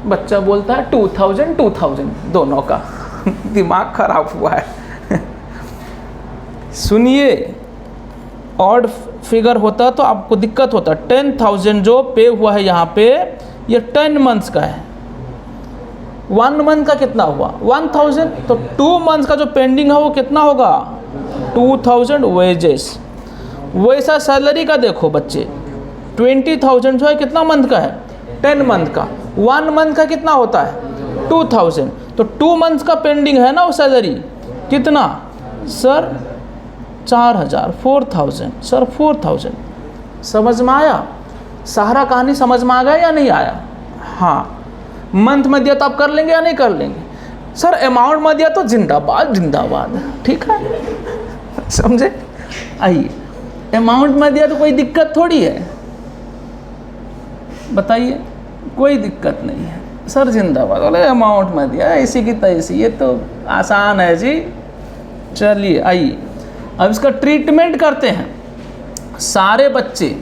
बच्चा बोलता है 2000 दोनों का दिमाग खराब हुआ है। सुनिए, ऑड फिगर होता तो आपको दिक्कत होता। 10,000 जो पे हुआ है यहाँ पे, ये 10 months का है। 1 month का कितना हुआ? 1000। तो 2 months का जो पेंडिंग है वो कितना होगा? 2000 वेजेस। वैसा सैलरी का देखो बच्चे, 20,000 जो है कितना मंथ का है? 10 month का। 1 month का कितना होता है? 2000। तो 2 months का पेंडिंग है ना वो सैलरी, कितना सर? 4000, 4000 सर, 4000। समझ में आया? सारा कहानी समझ में आ गया या नहीं आया? हाँ। मंथ में दिया तो आप कर लेंगे या नहीं कर लेंगे? सर अमाउंट में दिया तो जिंदाबाद जिंदाबाद, ठीक है, समझे? आइए, अमाउंट में दिया तो कोई दिक्कत थोड़ी है, बताइए, कोई दिक्कत नहीं है सर, जिंदाबाद। बोले अमाउंट में दिया, ऐसी की तैसी, ये तो आसान है जी। चलिए आइए, अब इसका ट्रीटमेंट करते हैं। सारे बच्चे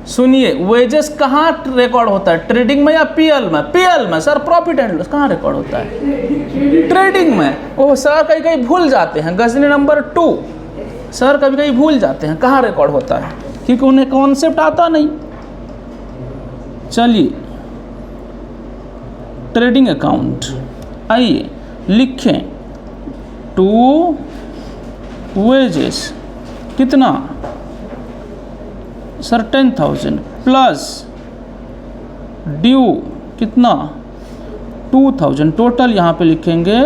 सुनिए, वेजेस कहाँ रिकॉर्ड होता है? ट्रेडिंग में या पीएल में? पीएल में सर। प्रॉफिट एंड लॉस कहाँ रिकॉर्ड होता है? ट्रेडिंग में। ओह सर, कहीं कहीं भूल जाते हैं, गजनी नंबर 2 सर कभी कहीं भूल जाते हैं कहाँ रिकॉर्ड होता है, क्योंकि उन्हें कॉन्सेप्ट आता नहीं। चलिए, ट्रेडिंग अकाउंट, आइए लिखें 2 वेजेस कितना सर? 10,000 प्लस ड्यू कितना? 2,000। टोटल यहाँ पे लिखेंगे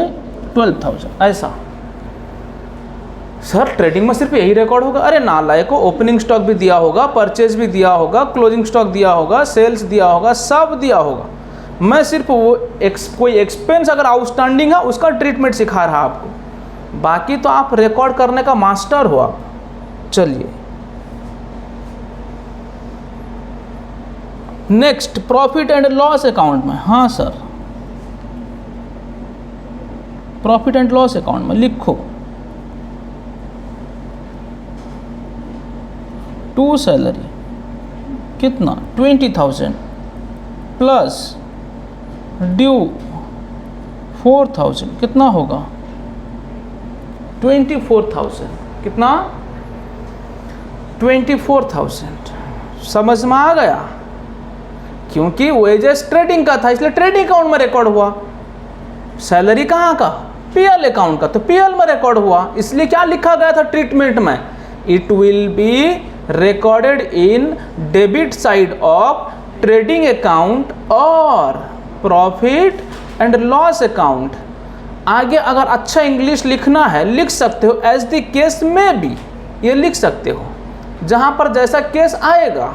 12,000। ऐसा सर ट्रेडिंग में सिर्फ यही रिकॉर्ड होगा? अरे नालायक को, ओपनिंग स्टॉक भी दिया होगा, परचेज भी दिया होगा, क्लोजिंग स्टॉक दिया होगा, सेल्स दिया होगा, सब दिया होगा। मैं सिर्फ वो कोई एक्सपेंस अगर आउटस्टैंडिंग है उसका ट्रीटमेंट सिखा रहा आपको, बाकी तो आप रिकॉर्ड करने का मास्टर हो आप। चलिए next, profit and loss account में। हाँ sir, profit and loss account में लिखो 2 सैलरी कितना? 20,000 प्लस ड्यू 4,000 कितना होगा? 24,000। कितना? 24,000। समझ में आ गया? क्योंकि वेजेस ट्रेडिंग का था इसलिए ट्रेडिंग अकाउंट में रिकॉर्ड हुआ। सैलरी कहाँ का? पीएल अकाउंट का, तो पीएल में रिकॉर्ड हुआ। इसलिए क्या लिखा गया था ट्रीटमेंट में? It will be recorded in debit side of trading account और प्रॉफिट एंड लॉस अकाउंट। आगे अगर अच्छा इंग्लिश लिखना है लिख सकते हो, एज द केस में भी ये लिख सकते हो, जहाँ पर जैसा केस आएगा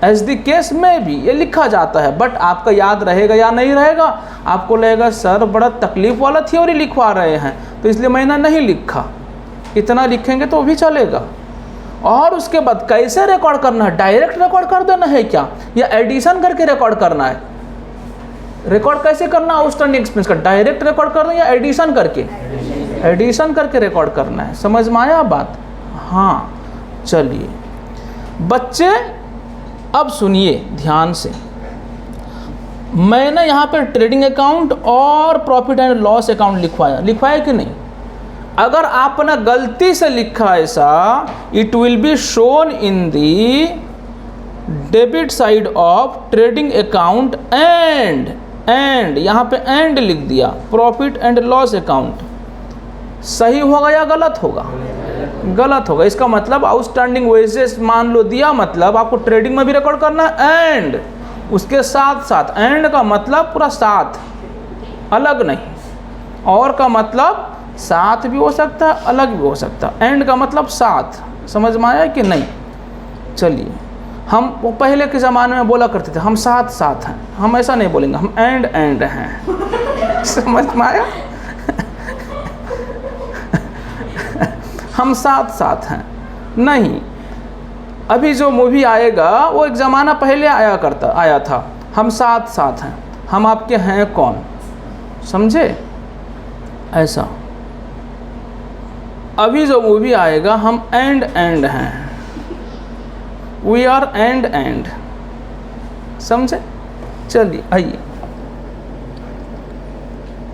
एज द केस में भी ये लिखा जाता है। बट आपका याद रहेगा या नहीं रहेगा? आपको लगेगा सर बड़ा तकलीफ वाला थ्योरी लिखवा रहे हैं, तो इसलिए मैंने नहीं लिखा। इतना लिखेंगे तो भी चलेगा। और उसके बाद कैसे रिकॉर्ड करना है? डायरेक्ट रिकॉर्ड कर देना है क्या, या एडिशन करके रिकॉर्ड करना है? रिकॉर्ड कैसे करना आउटस्टैंडिंग एक्सपेंस का? डायरेक्ट रिकॉर्ड करना या एडिशन करके? एडिशन करके रिकॉर्ड करना है। समझ में आया बात? हाँ। चलिए बच्चे अब सुनिए ध्यान से, मैंने यहाँ पे ट्रेडिंग अकाउंट और प्रॉफिट एंड लॉस अकाउंट लिखवाया कि नहीं? अगर आपने गलती से लिखा ऐसा, it will be shown in the debit side of trading account and यहाँ पे एंड लिख दिया प्रॉफिट एंड लॉस अकाउंट। सही होगा या गलत होगा? गलत होगा। इसका मतलब आउटस्टैंडिंग वेजेस मान लो दिया, मतलब आपको ट्रेडिंग में भी रिकॉर्ड करना एंड उसके साथ साथ, एंड का मतलब पूरा साथ, अलग नहीं। और का मतलब साथ भी हो सकता है, अलग भी हो सकता है। एंड का मतलब साथ। समझ में आया कि नहीं? चलिए, हम पहले के ज़माने में बोला करते थे हम साथ साथ हैं, हम ऐसा नहीं बोलेंगे, हम एंड हैं। समझ में आया? हम साथ साथ हैं नहीं। अभी जो मूवी आएगा वो एक ज़माना पहले आया था, हम साथ साथ हैं, हम आपके हैं कौन, समझे? ऐसा। अभी जो मूवी आएगा हम एंड हैं, वी आर एंड, समझे? चलिए आइए,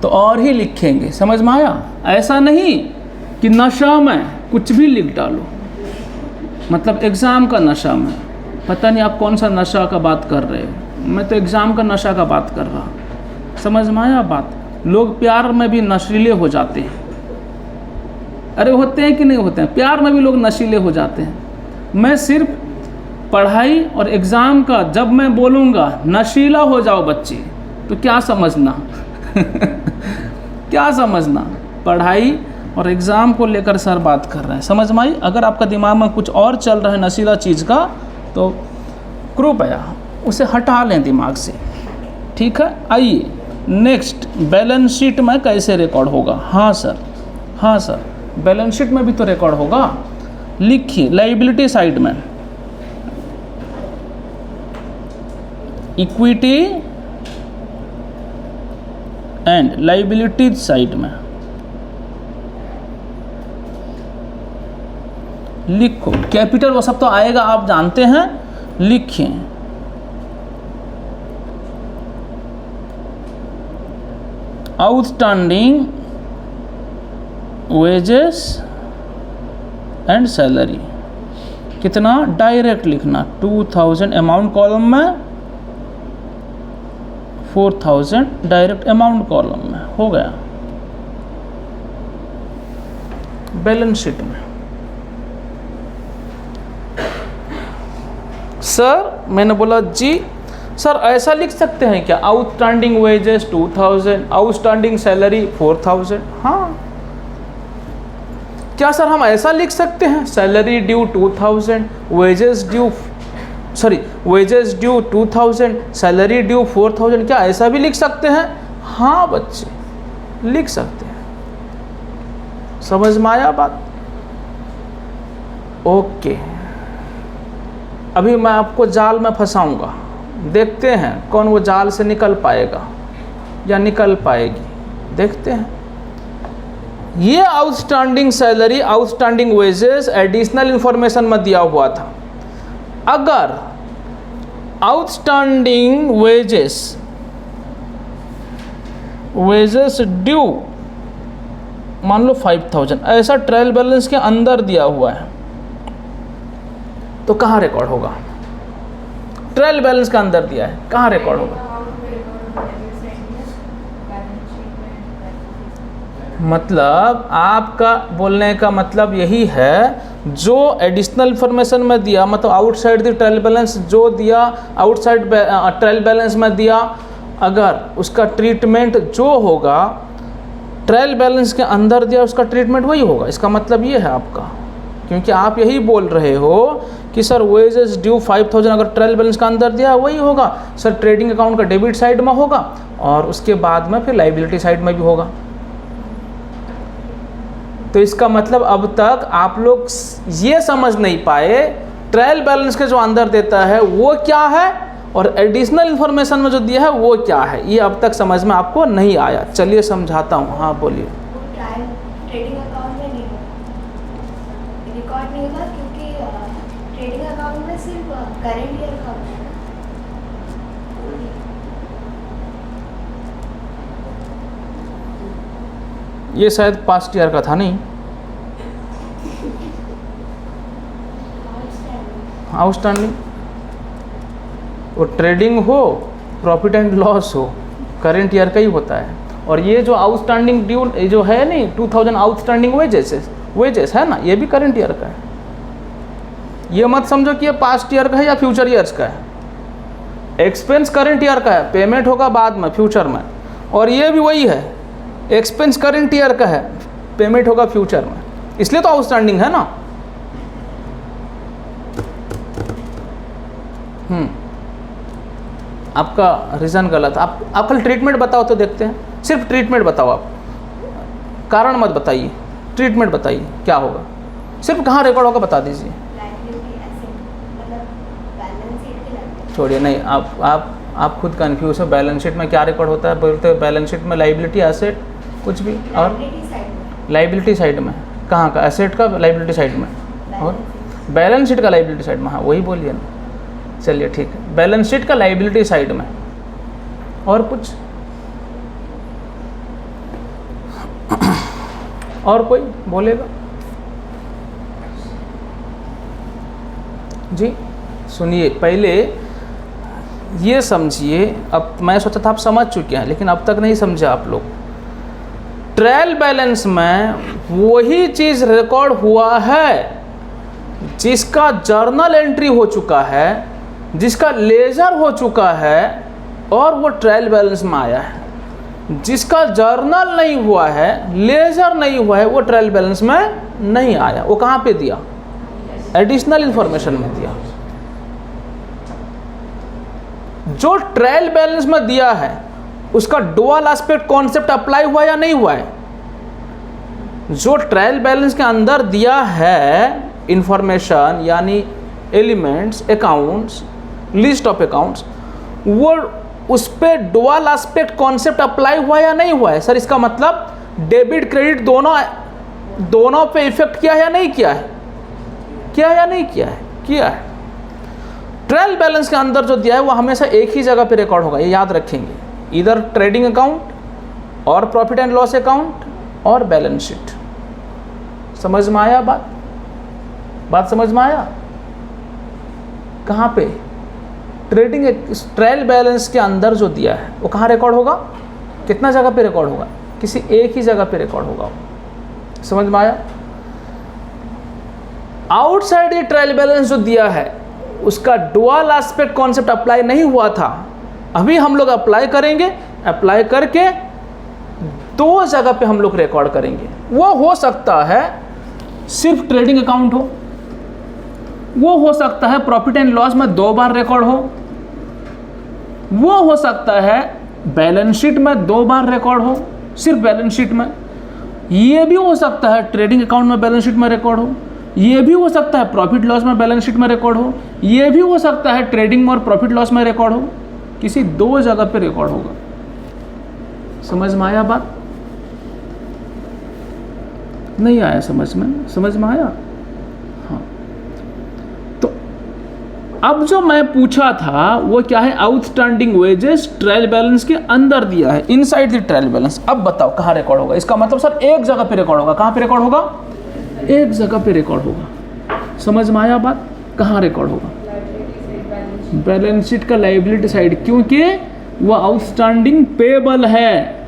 तो और ही लिखेंगे। समझ में आया? ऐसा नहीं कि नशा में कुछ भी लिख डालो, मतलब एग्ज़ाम का नशा में, पता नहीं आप कौन सा नशा का बात कर रहे हो, मैं तो एग्ज़ाम का नशा का बात कर रहा। समझ में आया बात? लोग प्यार में भी नशीले हो जाते हैं। अरे होते हैं कि नहीं होते हैं? प्यार में भी लोग नशीले हो जाते हैं। मैं सिर्फ पढ़ाई और एग्ज़ाम का जब मैं बोलूँगा नशीला हो जाओ बच्चे, तो क्या समझना? क्या समझना? पढ़ाई और एग्ज़ाम को लेकर सर बात कर रहे हैं। समझ में आई? अगर आपका दिमाग में कुछ और चल रहा है नशीला चीज़ का, तो कृपया उसे हटा लें दिमाग से, ठीक है? आइए नेक्स्ट, बैलेंस शीट में कैसे रिकॉर्ड होगा? हाँ सर, बैलेंस शीट में भी तो रिकॉर्ड होगा। लिखिए, लायबिलिटी साइड में इक्विटी एंड लायबिलिटी साइड में लिखो। कैपिटल वो सब तो आएगा, आप जानते हैं, लिखिए। आउटस्टैंडिंग वेजेस एंड सैलरी कितना? डायरेक्ट लिखना 2000 अमाउंट कॉलम में, 4000 डायरेक्ट अमाउंट कॉलम में। हो गया बैलेंस शीट में। सर मैंने बोला जी सर ऐसा लिख सकते हैं क्या? Outstanding wages 2000, outstanding salary 4000। हाँ, क्या सर हम ऐसा लिख सकते हैं? Salary due 2000, wages due 2000, salary due 4000। क्या ऐसा भी लिख सकते हैं? हाँ बच्चे, लिख सकते हैं। समझ में आया बात? ओके, अभी मैं आपको जाल में फंसाऊंगा, देखते हैं कौन वो जाल से निकल पाएगा या निकल पाएगी, देखते हैं। ये outstanding salary, outstanding wages additional information में दिया हुआ था। अगर आउटस्टैंडिंग वेजेस ड्यू मान लो 5000, ऐसा ट्रायल बैलेंस के अंदर दिया हुआ है, तो कहाँ रिकॉर्ड होगा? ट्रायल बैलेंस का अंदर दिया है, कहाँ रिकॉर्ड होगा? मतलब आपका बोलने का मतलब यही है, जो एडिशनल इंफॉर्मेशन में दिया, मतलब आउटसाइड द ट्रायल बैलेंस जो दिया, आउटसाइड ट्रायल बैलेंस में दिया, अगर उसका ट्रीटमेंट जो होगा ट्रायल बैलेंस के अंदर दिया, उसका ट्रीटमेंट वही होगा। इसका मतलब ये है आपका, क्योंकि आप यही बोल रहे हो कि सर वेजेस ड्यू 5000 अगर ट्रायल बैलेंस का अंदर दिया वही होगा सर, ट्रेडिंग अकाउंट का डेबिट साइड में होगा और उसके बाद में फिर लायबिलिटी साइड में भी होगा। तो इसका मतलब अब तक आप लोग ये समझ नहीं पाए ट्रायल बैलेंस के जो अंदर देता है वो क्या है और एडिशनल इन्फॉर्मेशन में जो दिया है वो क्या है, ये अब तक समझ में आपको नहीं आया। चलिए समझाता हूँ। हाँ बोलिए। ट्रेडिंग अकाउंट में नहीं रिकॉर्ड नहीं होगा, क्योंकि ट्रेडिंग अकाउंट में सिर्फ करंट ईयर का होता है ये शायद पास्ट ईयर का था नहीं, आउटस्टैंडिंग। वो ट्रेडिंग हो, प्रॉफिट एंड लॉस हो, करेंट ईयर का ही होता है। और ये जो आउटस्टैंडिंग ड्यू जो है नहीं 2000 आउटस्टैंडिंग वेजेस है ना, ये भी करेंट ईयर का है। ये मत समझो कि ये पास्ट ईयर का है या फ्यूचर ईयर्स का है। एक्सपेंस करेंट ईयर का है, पेमेंट होगा बाद में फ्यूचर में। और ये भी वही है, एक्सपेंस करेंट ईयर का है, पेमेंट होगा फ्यूचर में, इसलिए तो आउटस्टैंडिंग है ना। आपका रीज़न गलत। आप कल ट्रीटमेंट बताओ तो देखते हैं, सिर्फ ट्रीटमेंट बताओ आप, कारण मत बताइए, ट्रीटमेंट बताइए क्या होगा, सिर्फ कहाँ रिकॉर्ड होगा बता दीजिए। छोड़िए, नहीं आप खुद कंफ्यूज हो। बैलेंस शीट में क्या रिकॉर्ड होता है बोलते हो? बैलेंस शीट में लाइबिलिटी, एसेट, कुछ भी। और लाइबिलिटी साइड में कहाँ का? एसेट का लाइबिलिटी साइड में, और बैलेंस शीट का लाइबिलिटी साइड में। हाँ वही बोलिए ना, चलिए ठीक है, बैलेंस शीट का लाइबिलिटी साइड में। और कुछ? और कोई बोलेगा? जी सुनिए, पहले ये समझिए। अब मैं सोचा था आप समझ चुके हैं, लेकिन अब तक नहीं समझे आप लोग। ट्रायल बैलेंस में वही चीज़ रिकॉर्ड हुआ है जिसका जर्नल एंट्री हो चुका है, जिसका लेजर हो चुका है, और वो ट्रायल बैलेंस में आया है। जिसका जर्नल नहीं हुआ है, लेजर नहीं हुआ है, वो ट्रायल बैलेंस में नहीं आया। वो कहाँ पे दिया? एडिशनल इंफॉर्मेशन में दिया। जो ट्रायल बैलेंस में दिया है उसका डुअल एस्पेक्ट कॉन्सेप्ट अप्लाई हुआ या नहीं हुआ है? जो ट्रायल बैलेंस के अंदर दिया है इंफॉर्मेशन, यानी elements, accounts, list of accounts, वो उस पर डुअल एस्पेक्ट कॉन्सेप्ट अप्लाई हुआ या नहीं हुआ है? सर इसका मतलब डेबिट क्रेडिट दोनों पे इफेक्ट किया है या नहीं किया है? किया है या नहीं किया है? किया है। ट्रायल बैलेंस के अंदर जो दिया है वो हमेशा एक ही जगह पे रिकॉर्ड होगा, ये याद रखेंगे। इधर ट्रेडिंग अकाउंट और प्रॉफिट एंड लॉस अकाउंट और बैलेंस शीट। समझ में आया बात समझ में आया? कहाँ पे? ट्रेडिंग ट्रायल बैलेंस के अंदर जो दिया है वो कहाँ रिकॉर्ड होगा? कितना जगह पे रिकॉर्ड होगा? किसी एक ही जगह पे रिकॉर्ड होगा। समझ में आया? आउटसाइड ये ट्रायल बैलेंस जो दिया है उसका डुअल एस्पेक्ट कॉन्सेप्ट अप्लाई नहीं हुआ था, अभी हम लोग अप्लाई करेंगे। अप्लाई करके दो जगह पे हम लोग रिकॉर्ड करेंगे। वो हो सकता है सिर्फ ट्रेडिंग अकाउंट हो, वो हो सकता है प्रॉफिट एंड लॉस में 2 बार रिकॉर्ड हो, वो हो सकता है बैलेंस शीट में 2 बार रिकॉर्ड हो, सिर्फ बैलेंस शीट में। ये भी हो सकता है ट्रेडिंग अकाउंट में बैलेंस शीट में रिकॉर्ड हो, ये भी हो सकता है प्रॉफिट लॉस में बैलेंस शीट में रिकॉर्ड हो, ये भी हो सकता है ट्रेडिंग में और प्रॉफिट लॉस में रिकॉर्ड हो। किसी 2 जगह पे रिकॉर्ड होगा। समझ में आया बात? नहीं आया समझ में आया? हाँ, तो अब जो मैं पूछा था वो क्या है? आउटस्टैंडिंग वेजेस ट्रायल बैलेंस के अंदर दिया है, इनसाइड द ट्रायल बैलेंस। अब बताओ कहाँ रिकॉर्ड होगा? इसका मतलब सर एक जगह पे रिकॉर्ड होगा। कहाँ पे रिकॉर्ड होगा? एक जगह पे रिकॉर्ड होगा। समझ में आया बात? कहाँ रिकॉर्ड होगा? बैलेंस शीट का लायबिलिटी साइड, क्योंकि वो आउटस्टैंडिंग पेबल है।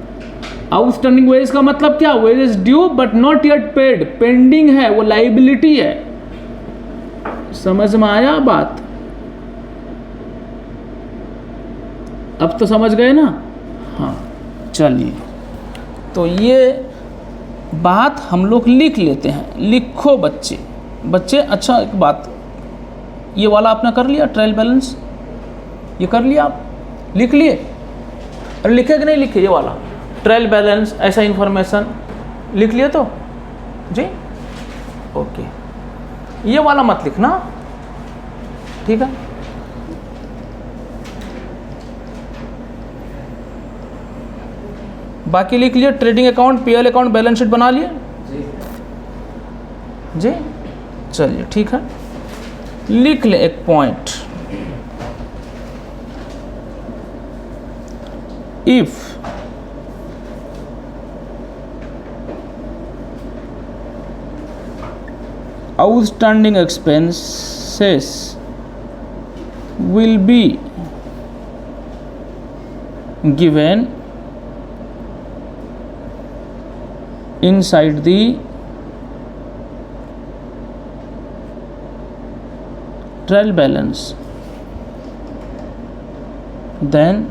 आउटस्टैंडिंग वेजेस का मतलब क्या? Wages due but not yet paid, pending है, वो लायबिलिटी है। समझ में आया बात? अब तो समझ गए ना? हाँ चलिए, तो ये बात हम लोग लिख लेते हैं। लिखो बच्चे। अच्छा एक बात, ये वाला आपने कर लिया ट्रायल बैलेंस? ये कर लिया आप? लिख लिए? अरे लिखे कि नहीं लिखे? ये वाला ट्रायल बैलेंस, ऐसा इंफॉर्मेशन लिख लिए तो जी? ओके, ये वाला मत लिखना, ठीक है? बाकी लिख लिए। Trading account, PL account, balance sheet बना लिए जी? चलिए ठीक है, लिख ले एक point. If outstanding expenses will be given inside the trial balance, then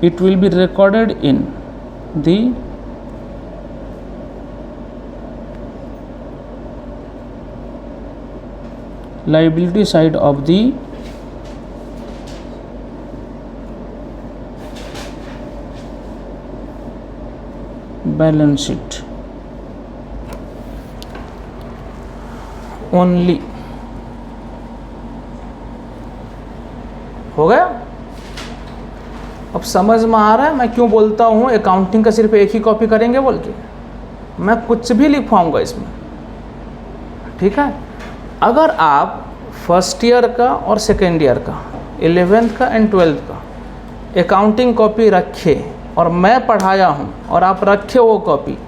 it will be recorded in the liability side of the balance sheet only। हो गया? अब समझ में आ रहा है मैं क्यों बोलता हूँ अकाउंटिंग का सिर्फ एक ही कॉपी करेंगे बोल के? मैं कुछ भी लिखवाऊँगा इसमें, ठीक है? अगर आप फर्स्ट ईयर का और सेकेंड ईयर का, 11th का एंड 12th का अकाउंटिंग कॉपी रखे और मैं पढ़ाया हूँ और आप रखे वो कॉपी,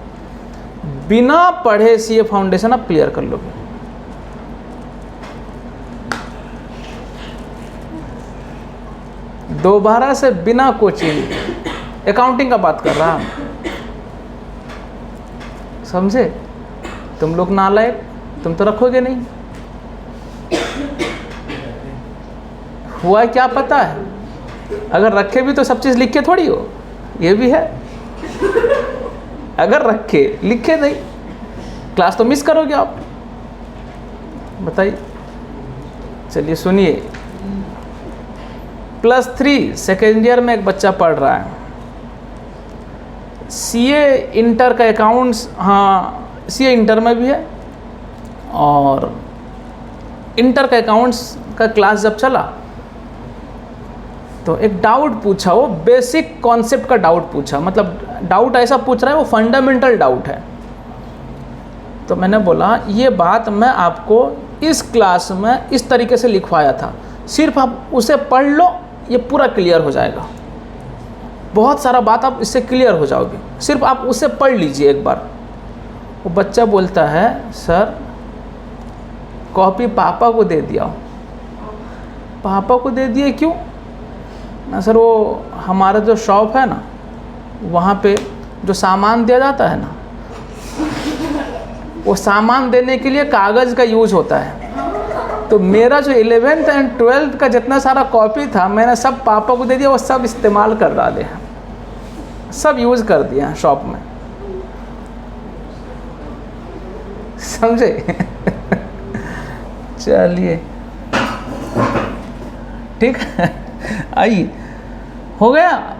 बिना पढ़े सीए फाउंडेशन आप क्लियर कर लोगे। दोबारा से बिना कोचिंग अकाउंटिंग का बात कर रहा हूँ, समझे? तुम लोग नालायक, तुम तो रखोगे नहीं। हुआ क्या पता है? अगर रखे भी तो सब चीज़ लिख के थोड़ी हो, ये भी है। अगर रखे लिखे नहीं, क्लास तो मिस करोगे आप। बताइए, चलिए सुनिए। +3 सेकेंड ईयर में एक बच्चा पढ़ रहा है, सीए इंटर का अकाउंट्स, हाँ सीए इंटर में भी है, और इंटर का अकाउंट्स का क्लास जब चला तो एक डाउट पूछा, वो बेसिक कॉन्सेप्ट का डाउट पूछा, मतलब डाउट ऐसा पूछ रहा है वो फंडामेंटल डाउट है। तो मैंने बोला ये बात मैं आपको इस क्लास में इस तरीके से लिखवाया था, सिर्फ आप उसे पढ़ लो, ये पूरा क्लियर हो जाएगा। बहुत सारा बात आप इससे क्लियर हो जाओगे, सिर्फ आप उसे पढ़ लीजिए एक बार। वो बच्चा बोलता है सर कॉपी पापा को दे दिया। पापा को दे दिए क्यों? ना सर वो हमारा जो शॉप है ना, वहाँ पे जो सामान दिया जाता है ना, वो सामान देने के लिए कागज़ का यूज होता है। तो मेरा जो 11th एंड 12th का जितना सारा कॉपी था मैंने सब पापा को दे दिया, वो सब इस्तेमाल कर डाले हैं, सब यूज़ कर दिए हैं शॉप में। समझे? चलिए ठीक है, आइए, हो गया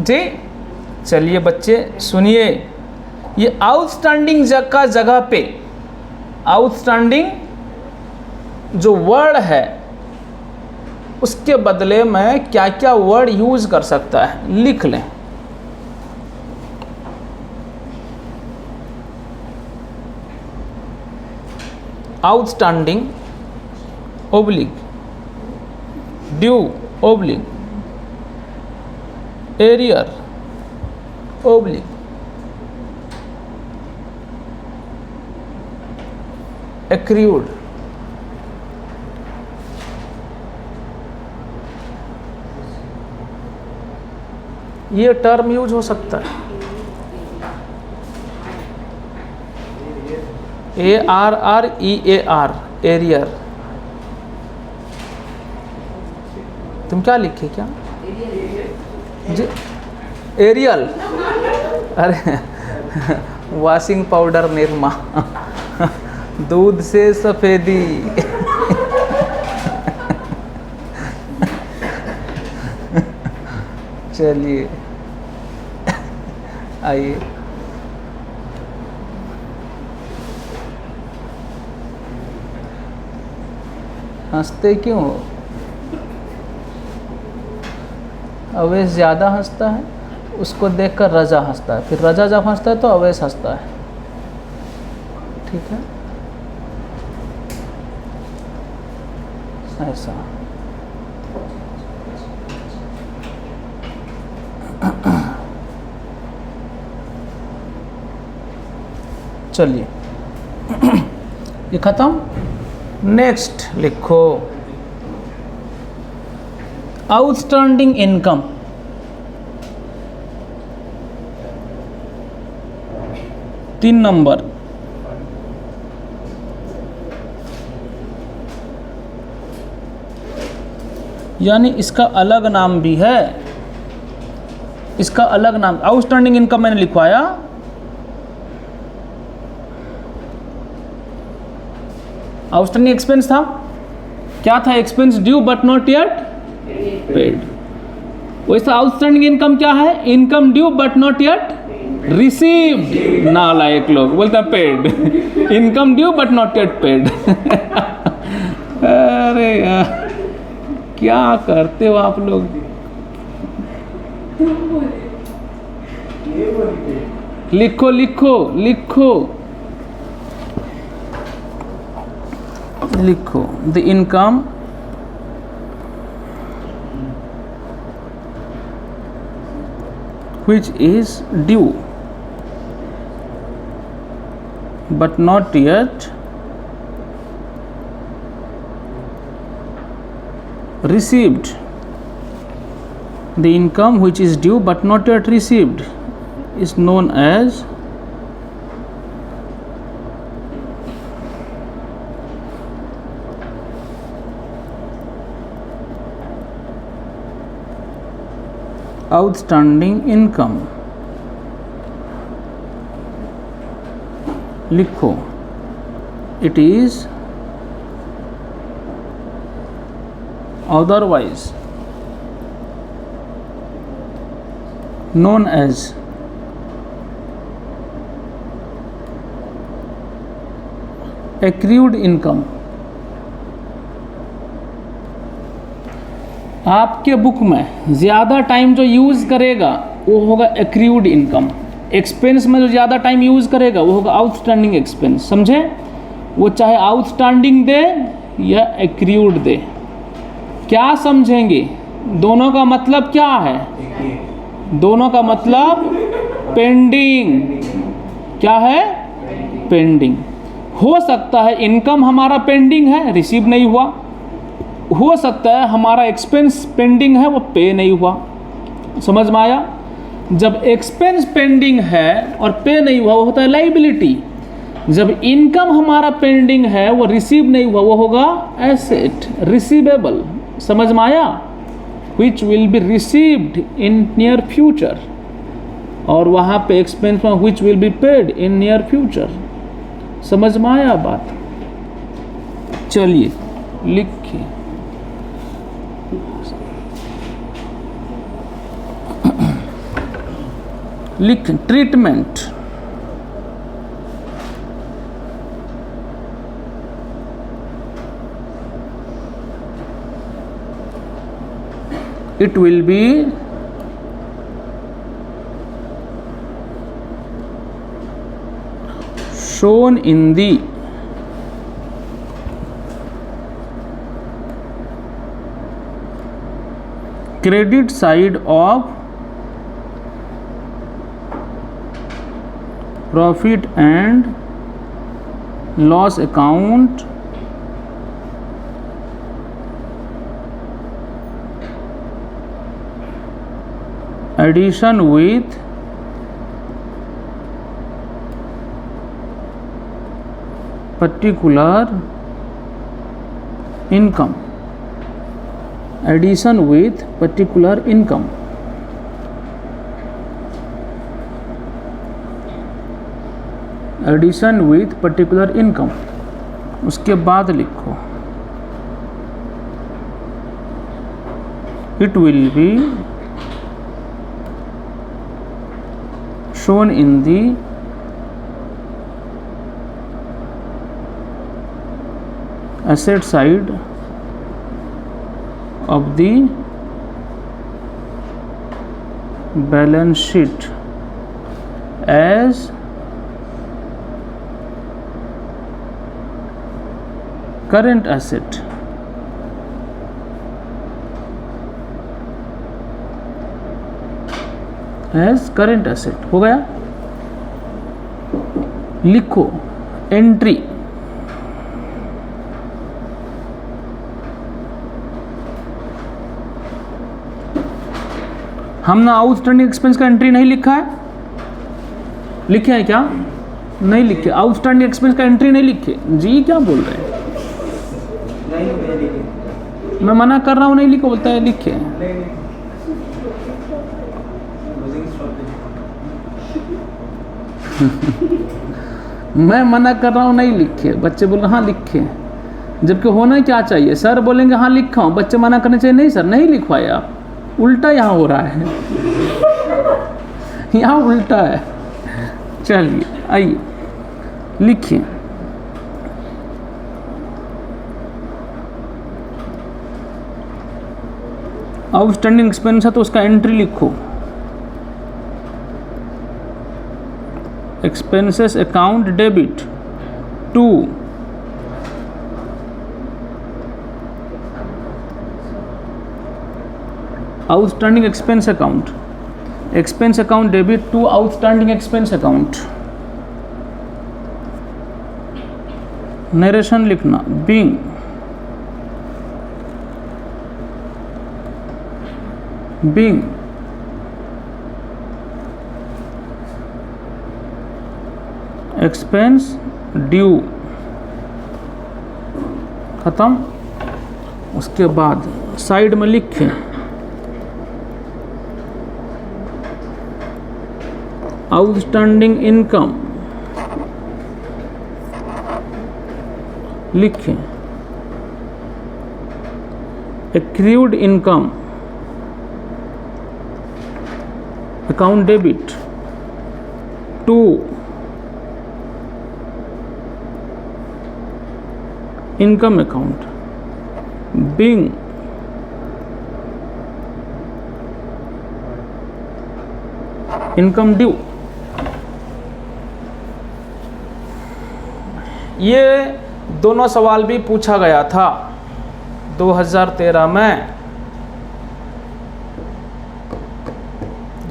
जी। चलिए बच्चे सुनिए, ये आउटस्टैंडिंग का जगह पे आउटस्टैंडिंग जो वर्ड है उसके बदले में क्या क्या वर्ड यूज कर सकता है लिख लें। Outstanding oblique due oblique arrear oblique acrid, ये टर्म यूज हो सकता है। ARREAR arrear. तुम क्या लिखे क्या जी? एरियल। अरे वॉशिंग पाउडर निरमा, दूध से सफेदी। चलिए आइए, हंसते क्यों हो? अवैस ज़्यादा हंसता है, उसको देखकर रजा हंसता है, फिर रजा जब हंसता है तो अवैस हंसता है। ठीक है, ऐसा। चलिए ये खत्म। नेक्स्ट लिखो आउटस्टैंडिंग इनकम। तीन नंबर, यानी इसका अलग नाम भी है, इसका अलग नाम आउटस्टैंडिंग इनकम मैंने लिखवाया। आउटस्टैंडिंग एक्सपेंस था, क्या था? Expense due but not yet paid. वैसे आउटस्टैंडिंग इनकम क्या है? Income due but not yet received. नालायक लोग बोलते हैं paid. Income due but not yet paid. अरे यार क्या करते हो आप लोग? लिखो लिखो लिखो लिखो the income which is due but not yet received. The income which is due but not yet received is known as outstanding income. लिखो it is otherwise known as accrued income. आपके बुक में ज़्यादा टाइम जो यूज़ करेगा वो होगा एक्रूड इनकम। एक्सपेंस में जो ज़्यादा टाइम यूज़ करेगा वो होगा आउटस्टैंडिंग एक्सपेंस। समझे? वो चाहे आउटस्टैंडिंग दे या एक्रूड दे। क्या समझेंगे? दोनों का मतलब क्या है? दोनों का मतलब पेंडिंग। क्या है? पेंडिंग। हो सकता है इनकम हमारा पेंडिंग है, रिसीव नहीं हुआ। हो सकता है हमारा एक्सपेंस पेंडिंग है, वो पे नहीं हुआ। समझ में आया? जब एक्सपेंस पेंडिंग है और पे नहीं हुआ वो होता है लाइबिलिटी। जब इनकम हमारा पेंडिंग है वो रिसीव नहीं हुआ वो होगा एसेट, रिसीवेबल। समझ में आया? Which will be received in near future. और वहाँ पे एक्सपेंस में which will be paid in near future. समझ में आया बात? चलिए लिखिए लिख treatment. It will be shown in the credit side of profit and loss account addition with particular income. Addition with particular income. Addition with particular income. उसके बाद लिखो it will be shown in the asset side of the balance sheet as current asset। As current asset हो गया। लिखो एंट्री, हमने आउटस्टैंडिंग एक्सपेंस का एंट्री नहीं लिखा है, लिखे हैं क्या? नहीं लिखे, आउटस्टैंडिंग एक्सपेंस का एंट्री नहीं लिखे जी, क्या बोल रहे हैं? मैं मना कर रहा हूँ नहीं लिखो, बोलता है लिखे। मैं मना कर रहा हूँ नहीं लिखे, बच्चे बोल रहे हाँ लिखे, जबकि होना क्या चाहिए? सर बोलेंगे हाँ लिखा हूँ, बच्चे मना करने चाहिए नहीं सर नहीं लिखवाए आप, उल्टा यहाँ हो रहा है। यहाँ उल्टा है। चलिए आइए लिखिए, आउटस्टैंडिंग एक्सपेंस है तो उसका एंट्री लिखो, expenses account debit to outstanding expense account, expense account debit to outstanding expense account. Narration लिखना, बीइंग एक्सपेंस ड्यू, खत्म। उसके बाद साइड में लिखें आउटस्टैंडिंग इनकम, लिखें accrued income account debit to income account, being income due. ये दोनों सवाल भी पूछा गया था 2013 में,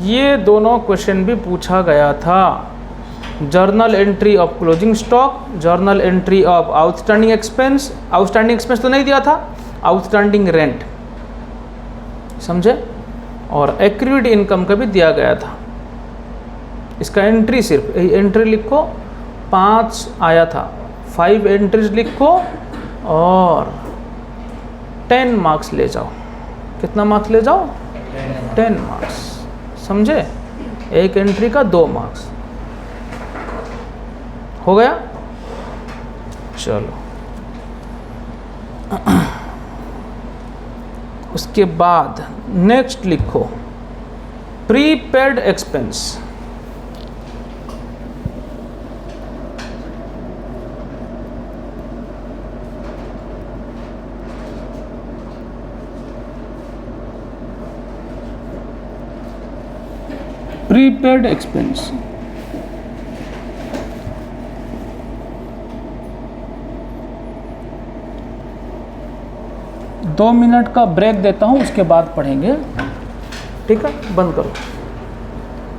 ये दोनों क्वेश्चन भी पूछा गया था। Journal entry of closing stock, journal entry of outstanding expense, outstanding expense तो नहीं दिया था, आउटस्टैंडिंग रेंट, समझे? और एक्रूड इनकम का भी दिया गया था। इसका एंट्री सिर्फ एंट्री लिखो, 5 आया था, 5 एंट्रीज लिखो और 10 मार्क्स ले जाओ। कितना मार्क्स ले जाओ? 10 मार्क्स, समझे? एक एंट्री का 2 मार्क्स हो गया। चलो उसके बाद नेक्स्ट लिखो प्रीपेड एक्सपेंस। प्रीपेड एक्सपेंस, दो मिनट का ब्रेक देता हूं, उसके बाद पढ़ेंगे, ठीक है? बंद करो।